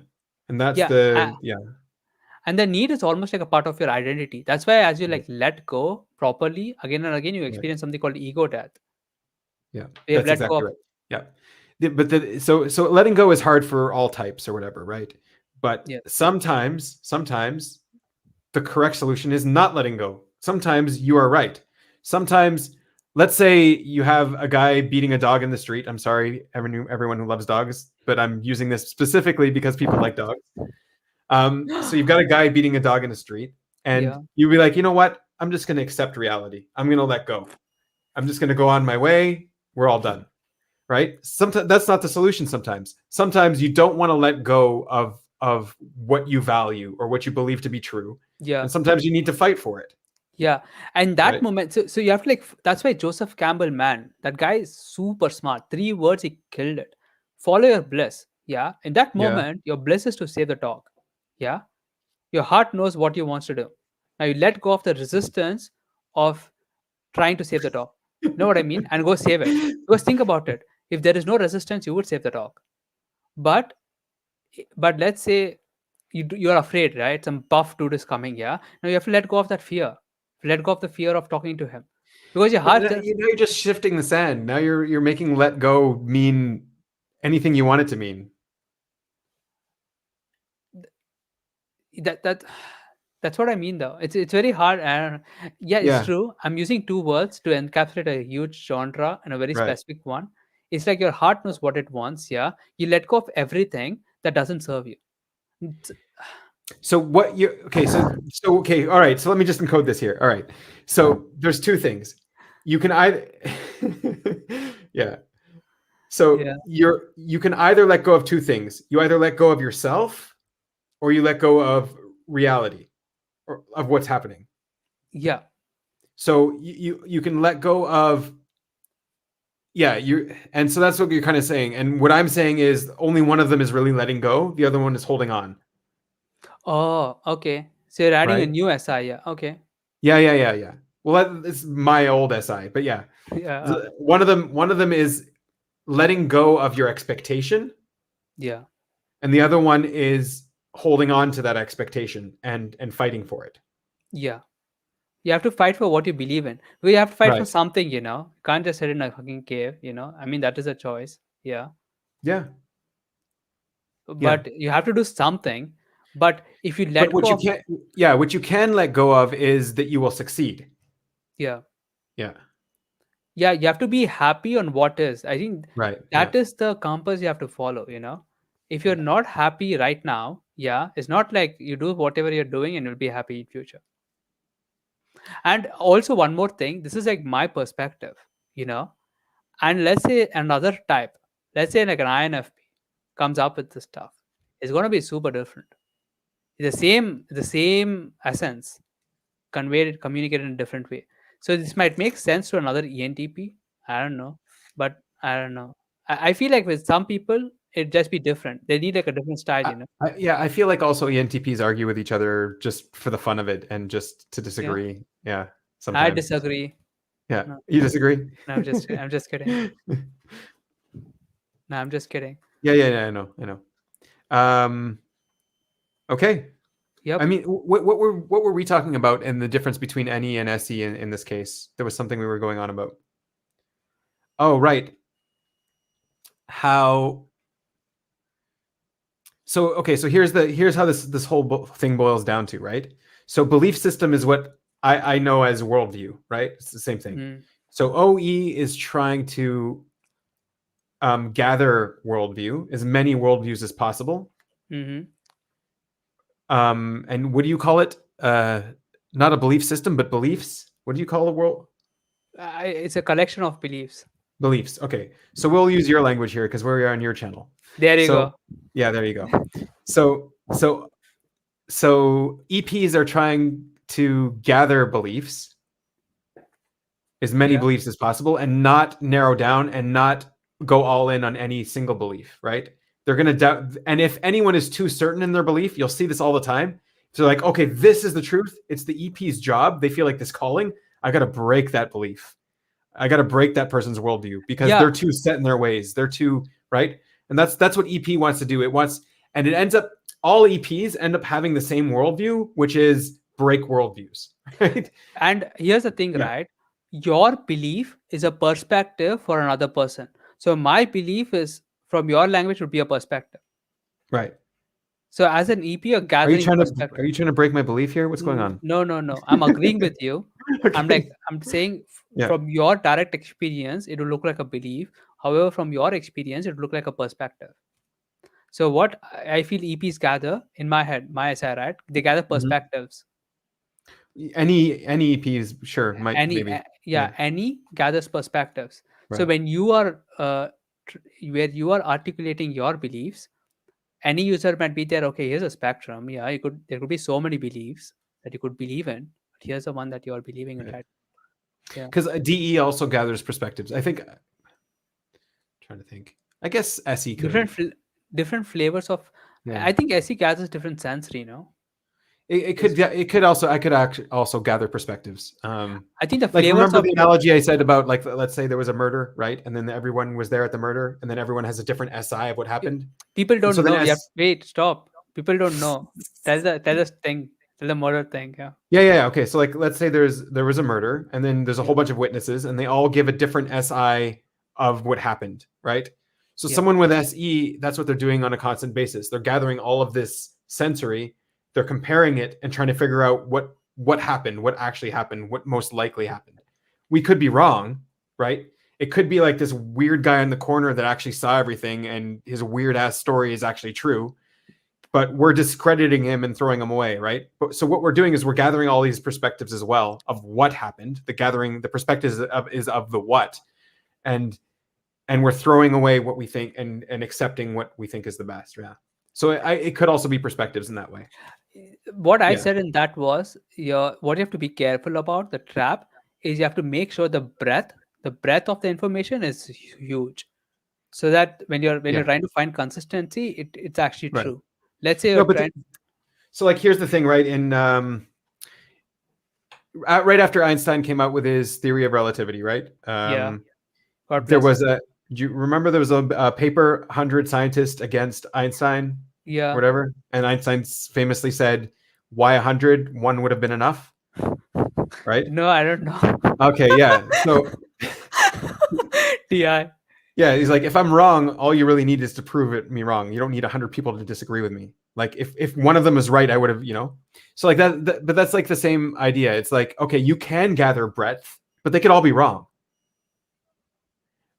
And that's yeah, the, yeah. and the need is almost like a part of your identity. That's why, as you Yeah. like let go properly again and again, you Right. experience something called ego death. Yeah. We have That's let go exactly of. right. Yeah. So letting go is hard for all types or whatever, right? But Yeah, sometimes the correct solution is not letting go. Sometimes you are right. Sometimes, let's say you have a guy beating a dog in the street. I'm sorry, everyone who loves dogs, but I'm using this specifically because people like dogs. So you've got a guy beating a dog in the street, and yeah, you'd be like, you know what? I'm just going to accept reality. I'm going to let go. I'm just going to go on my way. We're all done, right? Sometimes that's not the solution. Sometimes you don't want to let go of what you value or what you believe to be true, yeah, and sometimes you need to fight for it, yeah. And that right? moment, so you have to like. That's why Joseph Campbell, man, that guy is super smart. 3 words, he killed it. Follow your bliss. Yeah. In that Yeah. moment, your bliss is to save the dog. Yeah. Your heart knows what you wants to do. Now you let go of the resistance of trying to save the dog. Know what I mean? And go save it. Because think about it. If there is no resistance, you would save the dog. But let's say you're afraid, right? Some buff dude is coming. Yeah. Now you have to let go of that fear. Let go of the fear of talking to him, because your But heart just you're just shifting the sand. Now you're making let go mean anything you want it to mean. that that's what I mean though. It's very hard. And yeah, it's Yeah. true. I'm using 2 words to encapsulate a huge genre and a very Right. specific one. It's like your heart knows what it wants. Yeah, you let go of everything that doesn't serve you. It's- So what you okay, so okay, all right. So let me just encode this here. All right. So there's two things. You can either yeah. So yeah, you can either let go of two things. You either let go of yourself or you let go of reality or of what's happening. yeah, So you can let go of yeah, you and so that's what you're kind of saying. And what I'm saying is only one of them is really letting go, the other one is holding on, oh, okay, so you're adding a right? new SI. Yeah, okay. Yeah. Well, it's my old SI, but yeah. Yeah, One of them is letting go of your expectation, yeah, and the other one is holding on to that expectation and fighting for it. yeah. You have to fight for what you believe in. We have to fight for Right. something. You can't just sit in a fucking cave. I mean, that is a choice. Yeah, Yeah. Yeah. but you have to do something. But if you But let what go you of, can't yeah, what you can let go of is that you will succeed. yeah, Yeah. yeah, you have to be happy on what is. I think Right. Yeah. that is the compass you have to follow. If you're Yeah. not happy right now, yeah, it's not like you do whatever you're doing and you'll be happy in future. And also one more thing, this is like my perspective, you know. And let's say another type, let's say like an INFP comes up with this stuff. It's gonna be super different. It's the same essence, communicated in a different way. So this might make sense to another ENTP. I don't know, but I don't know. I feel like with some people it just be different. They need like a different style. Yeah, I feel like also ENTPs argue with each other just for the fun of it and just to Yeah, disagree. Yeah, I sometimes. disagree. Yeah, No, you disagree? no, I'm just kidding. No, I'm just kidding. Yeah, I know. Um, okay. I Yep. mean, what were we talking about and the difference between NE and SE in this case? There was something we were going on about. Oh, right. How So here's how this whole thing boils down to, right? So belief system is what I know as worldview, right? It's the same thing. Mm, So OE is trying to gather worldview, as many worldviews as possible. mm-hmm. And what do you call it? Not a belief system, but beliefs. What do you call the world? It's a collection of beliefs. Beliefs. Okay. So we'll use your language here because we are on your channel. There you So go. yeah, there you go. So EPs are trying to gather beliefs, as many Yeah. beliefs as possible, and not narrow down and not go all in on any single belief, right? They're going to doubt. And if anyone is too certain in their belief, you'll see this all the time. So like, okay, this is the truth. It's the EP's job. They feel like this calling. I got to break that belief. I got to break that person's worldview because Yeah. they're too set in their ways. They're too right. And that's what EP wants to do. And it ends up, all EPs end up having the same worldview, which is break worldviews, right? And here's the thing, Yeah, right? Your belief is a perspective for another person. So my belief is from your language would be a perspective. right. So as an EP, you're Are you gathering trying to perspective. are you trying to break my belief here? What's going on? No, no, no. I'm agreeing with you. Okay. I'm saying Yeah. from your direct experience, it will look like a belief. However, from your experience, it will look like a perspective. So what I feel EPs gather in my head, my SI, right? They gather Mhm. perspectives. Any EPs, sure, might maybe. Yeah. Any gathers perspectives. So Right. when you are where you are articulating your beliefs, any user might be there. Okay, here's a spectrum. Yeah, you could there could be so many beliefs that you could believe in, but here's the one that you are believing in, Right. right? Yeah, Because DE also gathers perspectives. I think. Trying to think. I guess SE different could. different flavors of. Yeah. I think SE gathers different sensory. It Is could. Yeah. It could also. I could actually also gather perspectives. I think the Like flavors remember of the analogy I said about like let's say there was a murder, right? And then everyone was there at the murder, and then everyone has a different SI of what pe- happened. people And so don't then know. You have S. wait, stop. People don't know. Tell the thing. Tell the murder thing. Yeah, Yeah. Okay. So like let's say there was a murder, and then there's a yeah, whole bunch of witnesses, and they all give a different SI of what happened, right? So yeah, someone with SE, that's what they're doing on a constant basis. They're gathering all of this sensory, they're comparing it and trying to figure out what happened, what actually happened, what most likely happened. We could be wrong, right? It could be like this weird guy in the corner that actually saw everything and his weird ass story is actually true, but we're discrediting him and throwing him away, right? So what we're doing is we're gathering all these perspectives as well of what happened. The perspectives is of the what, and we're throwing away what we think and accepting what we think is the best. Yeah. So it could also be perspectives in that way. what I Yeah. said in that was what you have to be careful about the trap is you have to make sure the breadth of the information is huge, so that when you're Yeah. trying to find consistency, it's actually Right. true. Let's say No, you're trying. so like here's the thing, right? In right after Einstein came out with his theory of relativity, right? Yeah, God There bless was him. a. Do you remember there was a paper, 100 scientists against Einstein, Yeah. whatever, and Einstein famously said, "Why 100? One would have been enough." Right? No, I don't know. Okay. Yeah. So Ti. yeah, he's like, if I'm wrong, all you really need is to prove me wrong. You don't need 100 people to disagree with me. Like if one of them is right, I would have. So like but that's like the same idea. It's like, okay, you can gather breadth, but they could all be wrong,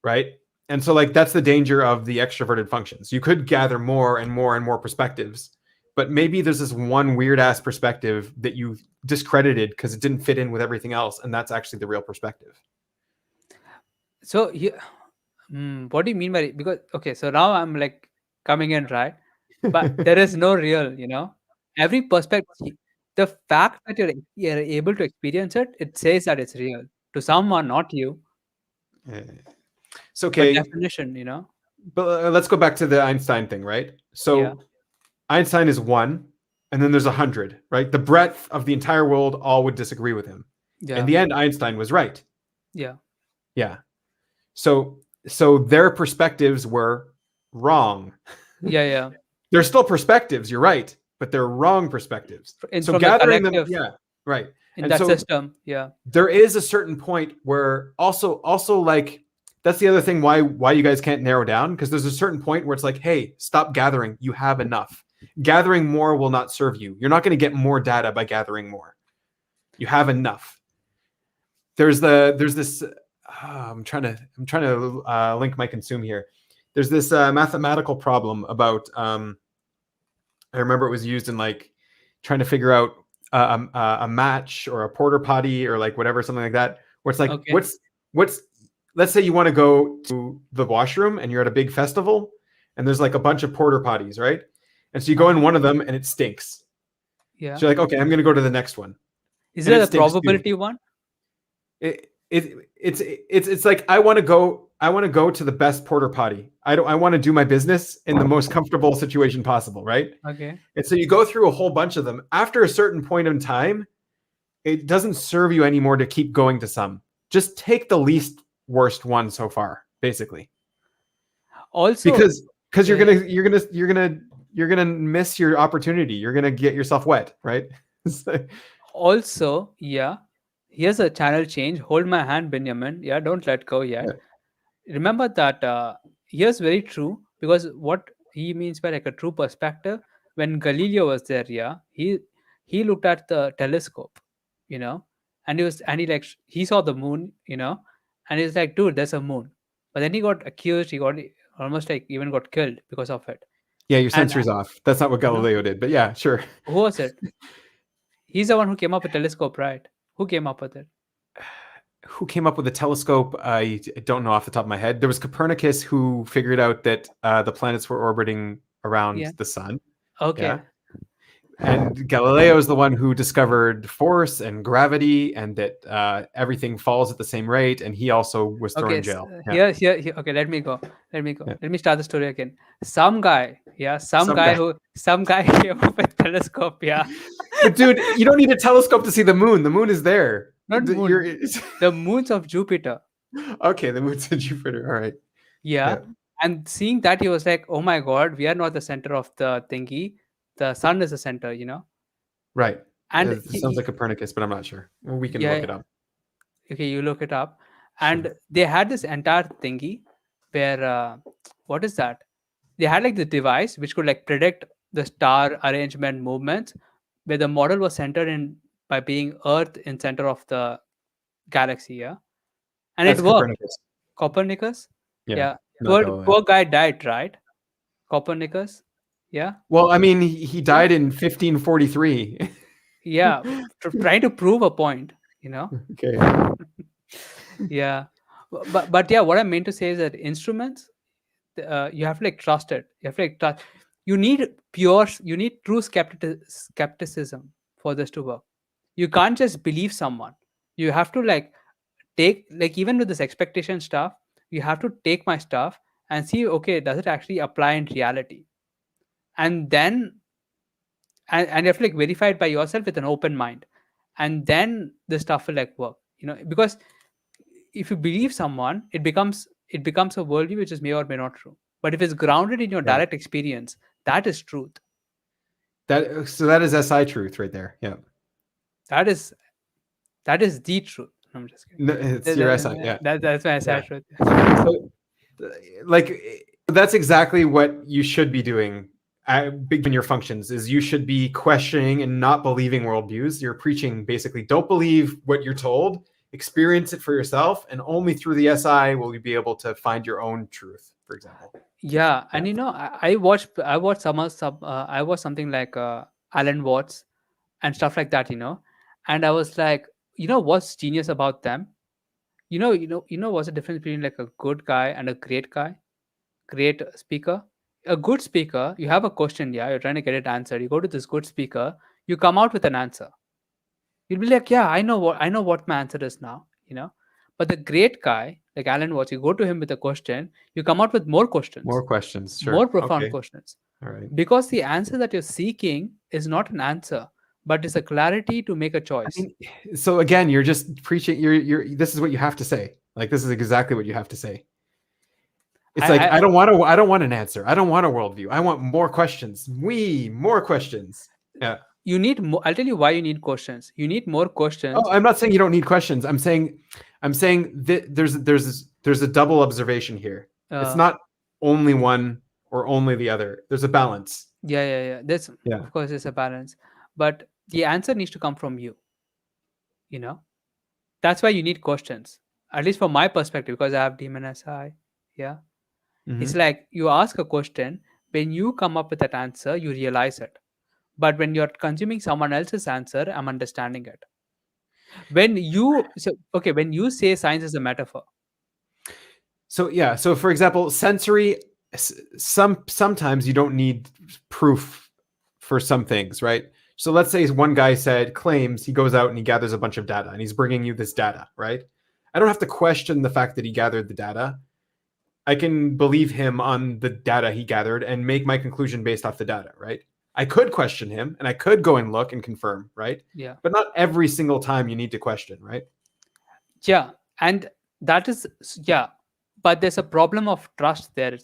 right? And so like that's the danger of the extroverted functions. You could gather more and more and more perspectives, but maybe there's this one weird ass perspective that you discredited because it didn't fit in with everything else, and that's actually the real perspective. So what do you mean by, because okay, so now I'm like coming in, right? But there is no real, every perspective. The fact that you're able to experience it, it says that it's real to someone, not you. It's But okay, definition. but let's go back to the Einstein thing, right? Yeah, So Einstein is one, and then there's 100, right? The breadth of the entire world all would disagree with him. In yeah, the end, Einstein was right. yeah, Yeah. So their perspectives were wrong. yeah, yeah. They're still perspectives, you're right, but they're wrong perspectives. In So from the gathering them, collective yeah, right. in And that so system, yeah, there is a certain point where also like that's the other thing why you guys can't narrow down, because there's a certain point where it's like, hey, stop gathering. You have enough. Gathering more will not serve you. You're not going to get more data by gathering more. You have enough. There's this. I'm trying to link my consume here. There's this mathematical problem about. I remember it was used in like trying to figure out a match or a porter potty or like whatever, something like that. Where it's like, Okay. what's let's say you want to go to the washroom and you're at a big festival and there's like a bunch of porter potties, right? And so you go in one of them and it stinks. Yeah. So you're like, okay, I'm going to go to the next one, Is and there it a stinks too. probability one? It's like I want to go to the best porter potty. I want to do my business in the most comfortable situation possible, right? Okay. And so you go through a whole bunch of them. After a certain point in time, it doesn't serve you anymore to keep going to some. Just take the least worst one so far, basically. Also, Because yeah, yeah. you're gonna miss your opportunity. You're gonna get yourself wet, right? Also, yeah. Here's a channel change. Hold my hand, Binyamin. Yeah, don't let go Yeah. yet. Remember that here's very true, because what he means by like a true perspective, when Galileo was there, yeah, he looked at the telescope, you know, and he like he saw the moon, and he's like, dude, there's a moon. But then he got accused, he got almost like even got killed because of it. Yeah, your And sensor's off. That's not what Galileo did, but yeah, sure. who was it? He's the one who came up with telescope, right? Who came up with it? Who came up with the telescope? I don't know off the top of my head. There was Copernicus who figured out that the planets were orbiting around Yeah. the sun. Okay. Yeah. And Galileo is the one who discovered force and gravity, and that everything falls at the same rate. And he also was thrown Okay, in jail. Yeah. here. Okay, let me go. Let me go. Yeah. Let me start the story again. Some guy, yeah, Some guy. some guy came up with telescope, yeah. But dude, you don't need a telescope to see the moon. The moon is there. Not You're moon, the moons of Jupiter, okay. The moon's in Jupiter. All right. yeah. Yeah. And seeing that, he was like, "Oh my God, we are not the center of the thingy. The sun is the center, Right. And It sounds like Copernicus, but I'm not sure. Well, we can look yeah, it up. okay, you look it up, Sure. and they had this entire thingy where what is that? They had like the device which could like predict the star arrangement movements, where the model was centered in by being Earth in center of the galaxy, yeah, and it That's worked. Copernicus. Copernicus, Yeah. yeah, Not Galileo. poor guy died, right? Copernicus, yeah, Well, I mean, he died in 1543. yeah, trying to prove a point, you know. Okay. Yeah, but yeah, what I meant to say is that instruments, you have to like trust it. You have to like trust. You need true skepticism for this to work. You can't just believe someone. You have to like take, like, even with this expectation stuff, you have to take my stuff and see, okay, does it actually apply in reality? And then and you have to like verify it by yourself with an open mind, and then the stuff will like work, because if you believe someone, it becomes a worldview which is may or may not true. But if it's grounded in your Right. direct experience, that is truth. That is SI truth right there. Yeah. That is the truth. No, I'm just kidding. No, it's your SI. Yeah. That's my Yeah. sad truth. So, like, that's exactly what you should be doing. Big in your functions is you should be questioning and not believing worldviews. You're preaching basically, don't believe what you're told, experience it for yourself, and only through the SI will you be able to find your own truth, for example. Yeah, Yeah. and I watched something like Alan Watts and stuff like that, and I was like, what's genius about them? What's the difference between like a good guy and a great guy? Great speaker. A good speaker, you have a question, yeah, you're trying to get it answered. You go to this good speaker, you come out with an answer. You'll be like, yeah, I know what my answer is now, But the great guy, like Alan Watts, you go to him with a question, you come out with more questions, More questions. more Sure. profound Okay. questions. All right. Because the answer that you're seeking is not an answer, but it's a clarity to make a I choice. mean, so again, you're just preaching. This is what you have to say. Like, this is exactly what you have to say. It's like, I I don't want an answer. I don't want a worldview. I want more questions. More questions. Yeah. You need more. I'll tell you why you need questions. You need more Oh, questions. I'm not saying you don't need questions. I'm saying that there's a double observation here. It's Uh, not only one or only the other. There's a balance. yeah, yeah, yeah. This, Yeah. of course, is a balance, but the answer needs to come from you. You know, that's why you need questions. At least from my perspective, because I have demon SI. Yeah, it's Hmm. like you ask a question. When you come up with that answer, you realize it. But when you're consuming someone else's answer, I'm understanding it. When you say science is a metaphor. So yeah. So for example, sensory. Sometimes you don't need proof for some things, right? So let's say one guy said claims he goes out and he gathers a bunch of data and he's bringing you this data, right? I don't have to question the fact that he gathered the data. I can believe him on the data he gathered and make my conclusion based off the data, right? I could question him and I could go and look and confirm, right? Yeah, But not every single time you need to question, right? yeah, and that is yeah, but there's a problem of trust there.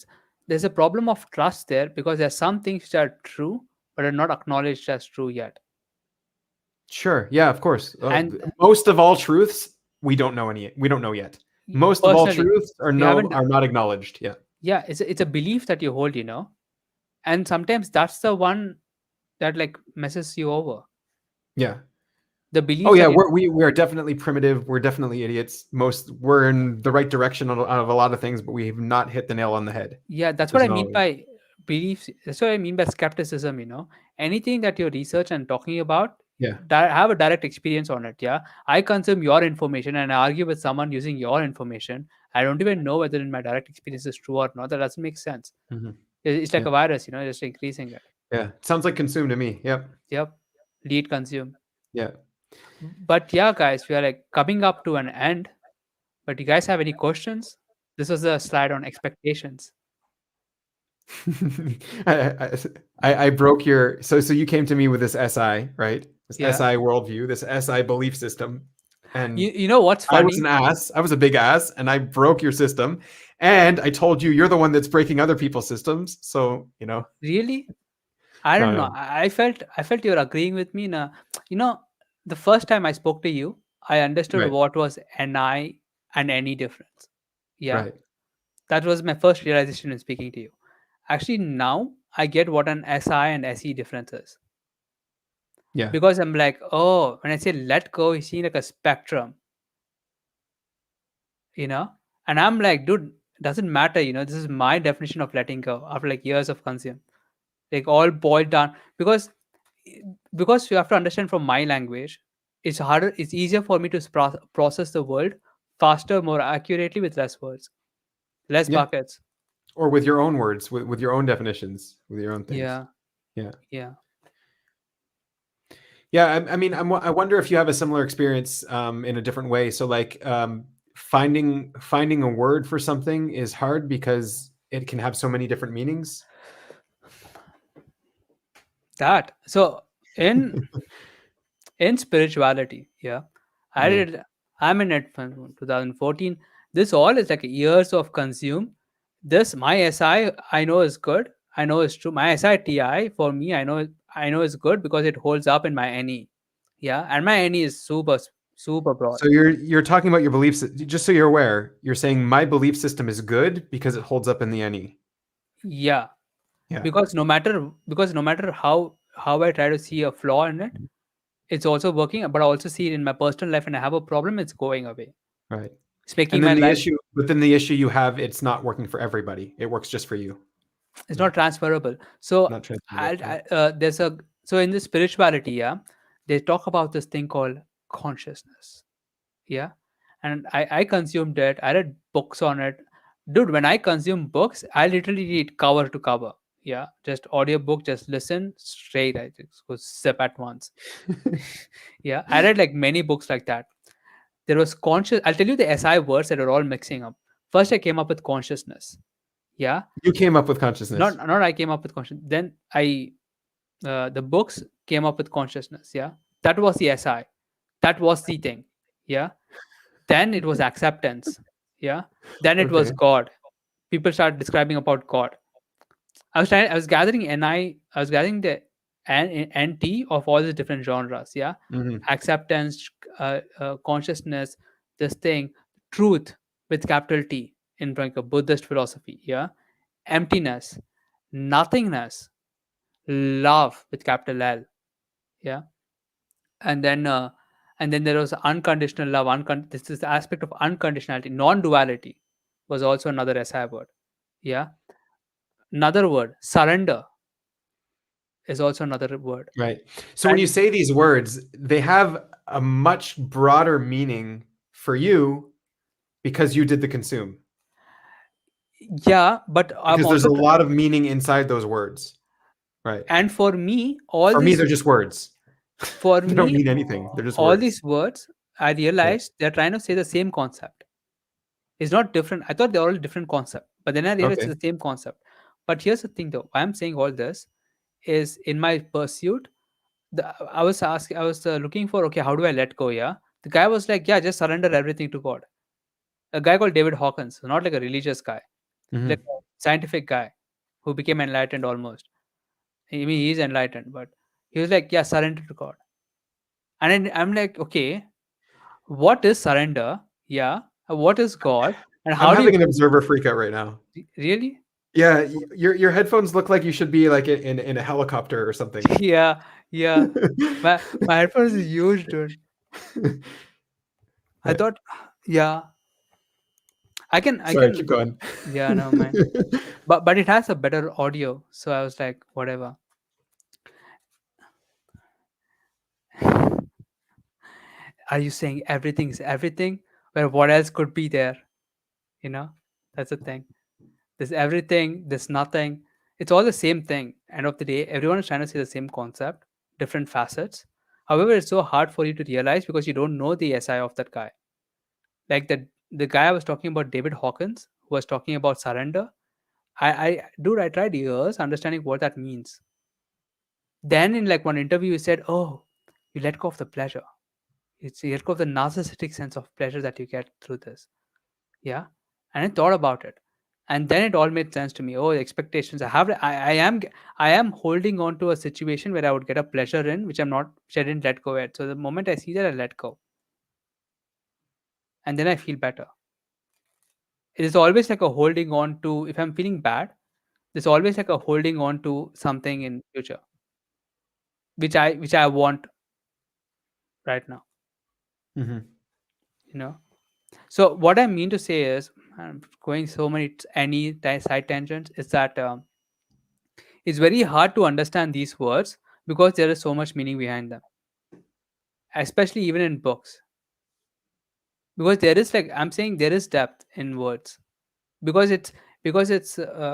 There's a problem of trust there because there's some things which are true but are not acknowledged as true yet. Sure. Yeah, of course. And Most of all truths we don't know any. We don't know yet. Most of all personally, truths we haven't. are not acknowledged. Yeah. Yeah, it's a belief that you hold, and sometimes that's the one that like messes you over. Yeah. The Oh belief yeah, that you we are definitely primitive. We're definitely idiots. We're in the right direction of a lot of things, but we have not hit the nail on the head. Yeah, that's what There's I mean no. by beliefs. That's what I mean by skepticism. Anything that you research and talking about, Yeah. have a direct experience on it. Yeah, I consume your information and I argue with someone using your information. I don't even know whether in my direct experience is true or not. That doesn't make sense. Hmm. It's like Yeah. a virus, just increasing it. Yeah. Sounds like consume to me. Yep. Yep, lead consume. Yeah. But yeah, guys, we are like coming up to an end. But you guys have any questions? This was a slide on expectations. I, I broke your so you came to me with this SI, right? This Yeah. SI worldview, this SI belief system, You, and you know what's I was funny? an ass. I was a big ass, and I broke your system. And I told you you're the one that's breaking other people's systems. So Really? I no, don't know. no, I felt you're agreeing with me. Now, you know, the first time I spoke to you, I understood right, what was NI and any difference. Yeah, right, that was my first realization in speaking to you. Actually, now I get what an SI and SE difference is yeah, because I'm like, oh, when I say let go, you see like a spectrum, you know, and I'm like, dude, doesn't matter, This is my definition of letting go after like years of consume, like all boiled down because you have to understand from my language, it's easier for me to process the world faster, more accurately with less words, less yeah. buckets. Or with your own words, with your own definitions, with your own things. Yeah, Yeah, yeah. yeah. I mean, I wonder if you have a similar experience in a different way. So, like, finding a word for something is hard because it can have so many different meanings. That so in spirituality, yeah, I Yeah. did. I'm in it from 2014. This all is like years of consume. This my SI I know is good. I know is true. My SITI for me, I know is good because it holds up in my NE. Yeah, and my NE is super broad. So you're talking about your beliefs. Just so you're aware, you're saying my belief system is good because it holds up in the NE. Yeah, Yeah. because no matter how I try to see a flaw in it, it's also working. But I also see it in my personal life, and I have a problem. It's going away. Right. It's making And my then life. the issue you have, it's not working for everybody. It works just for you. It's Yeah. not transferable. So Not transferable. Yeah. there's a so in the spirituality, yeah, they talk about this thing called consciousness. Yeah, and I consumed it. I read books on it, dude. When I consume books, I literally read cover to cover. Yeah, just audiobook, just listen straight. I just go sip at once. Yeah, I read like many books like that. There was conscious. I'll tell you the SI words that are all mixing up. First, I came up with consciousness. Yeah, You came up with not consciousness. not I came up with consciousness. Then the books came up with consciousness. Yeah, that was the SI. That was the thing. Yeah. Then it was acceptance. Yeah. Then it was Okay. God. People started describing about God. I was gathering NI. I was gathering the and T of all the different genres. Yeah, Hmm. acceptance, consciousness, this thing, truth with capital T in like a Buddhist philosophy. Yeah, emptiness, nothingness, love with capital L. Yeah, and then uh, and then there was unconditional love. This is the aspect of unconditionality, non-duality was also another SI word. Yeah, another word, surrender, is also another word. Right. So when you And say these words, they have a much broader meaning for you because you did the consume. yeah, but I'm Because there's also a lot of meaning inside those words. Right. and for me, all For me, these they're just words. for They don't me mean anything. They're just all words. these words, I Yeah. realized they're trying to say the same concept. It's not different. I thought they're all different concept, but then I realized Okay. it's the same concept. But here's the thing, though. Why I'm saying all this is in my pursuit. I was looking for, okay, how do I let go? Yeah, the guy was like, yeah, just surrender everything to God. A guy called David Hawkins, so not like a religious guy, like Hmm. a scientific guy who became enlightened almost. I mean, he's enlightened, but he was like, yeah, surrender to God. And then I'm like, okay, what is surrender? Yeah, what is God? And I'm how do you having an observer freak out right now. really? Yeah, your headphones look like you should be like in a helicopter or something. Yeah, yeah. My headphones is huge, dude. I Right. thought, yeah, I Sorry, can, keep going. yeah, no man. But it has a better audio, so I was like, whatever. Are you saying everything is everything? Well, what else could be there? You know, that's the thing. There's everything, there's nothing. It's all the same thing. End of the day, everyone is trying to say the same concept, different facets. However, it's so hard for you to realize because you don't know the SI of that guy. Like the guy I was talking about, David Hawkins, who was talking about surrender. Dude, I tried years understanding what that means. Then in like one interview, he said, "Oh, you let go of the pleasure. It's you let go of the narcissistic sense of pleasure that you get through this." Yeah, and I thought about it, and then it all made sense to me. Oh, the expectations I am holding on to a situation where I would get a pleasure in, which I'm not, which I didn't let go at. So the moment I see that, I let go, and then I feel better. It is always like a holding on to. If I'm feeling bad, there's always like a holding on to something in future, which I want right now. Hmm. You know. So what I mean to say is, I'm going so many side tangents. Is that it's very hard to understand these words because there is so much meaning behind them, especially even in books. Because there is like I'm saying there is depth in words because it's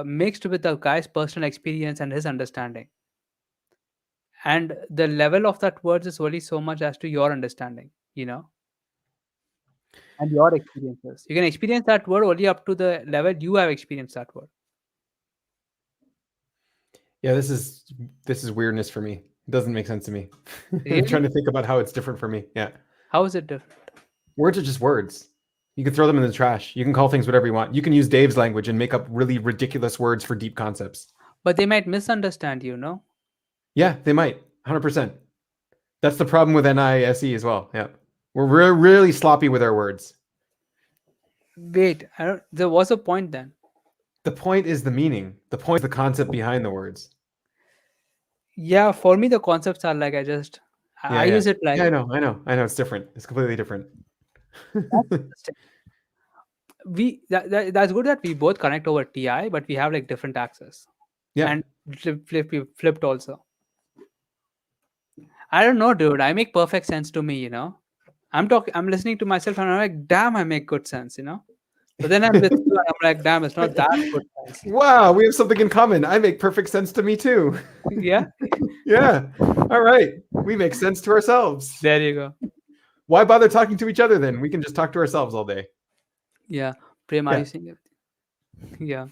mixed with the guy's personal experience and his understanding, and the level of that words is only so much as to your understanding. You know, and your experiences. You can experience that word only up to the level you have experienced that word. Yeah, this is weirdness for me. It doesn't make sense to me. I'm Really? trying to think about how it's different for me. Yeah. How is it different? Words are just words. You can throw them in the trash. You can call things whatever you want. You can use Dave's language and make up really ridiculous words for deep concepts. But they might misunderstand you, no? Yeah, they might. 100%. That's the problem with NISE as well. Yeah. We're really sloppy with our words. Wait, I don't, there was a point then. The point is the meaning. The point is the concept behind the words. Yeah, for me the concepts are like I Yeah, yeah. use it Yeah, like I know. It's different. It's completely different. that's interesting. That's good that we both connect over TI, but we have like different access Yeah. and flipped also. I don't know, dude. I make perfect sense to me, you know. I'm listening to myself and I'm like, damn, I make good sense, you know. But then I'm with you and I'm like, damn, it's not that good sense. Wow, we have something in common. I make perfect sense to me too. Yeah, Yeah. All right. We make sense to ourselves. there you go. Why bother talking to each other then? We can just talk to ourselves all day. Yeah, Prem, are Yeah. you saying it? Yeah.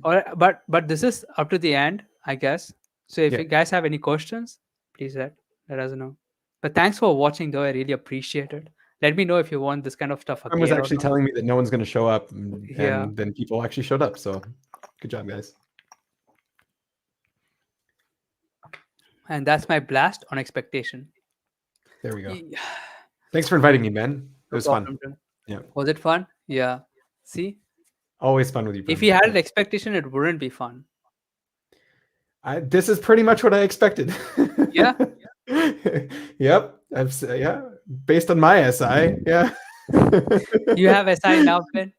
All right, but this is up to the end, I guess. So if Yeah. you guys have any questions, please let us know. But thanks for watching, though. I really appreciate it. Let me know if you want this kind of stuff Friend was again or actually not. telling me that no one's going to show up, Yeah. and then people actually showed up. So good job, guys. And that's my blast on expectation. There we go. Yeah, Thanks for inviting me, man. It no was fun. problem. Too. Yeah. Was it fun? Yeah. See, Always fun with you, if Prem. you had Yeah. an expectation, it wouldn't be fun. This is pretty much what I expected. Yeah. Yep. Yeah. Based on my SI. Yeah. You have SI now, Ben?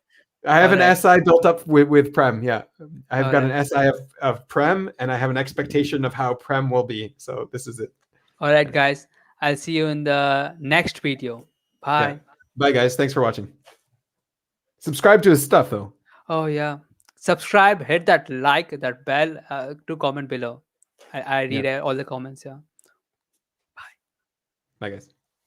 I have All an right. SI built up with Prem. Yeah. I've All got right. an SI of Prem, and I have an expectation of how Prem will be. So this is it. All right, guys. I'll see you in the next video. Yeah. Bye. Bye, guys. Thanks for watching. Subscribe to his stuff, though. Oh, yeah. Subscribe, hit that like, that bell, to comment below. I Yeah. read all the comments. Yeah. Bye, guys.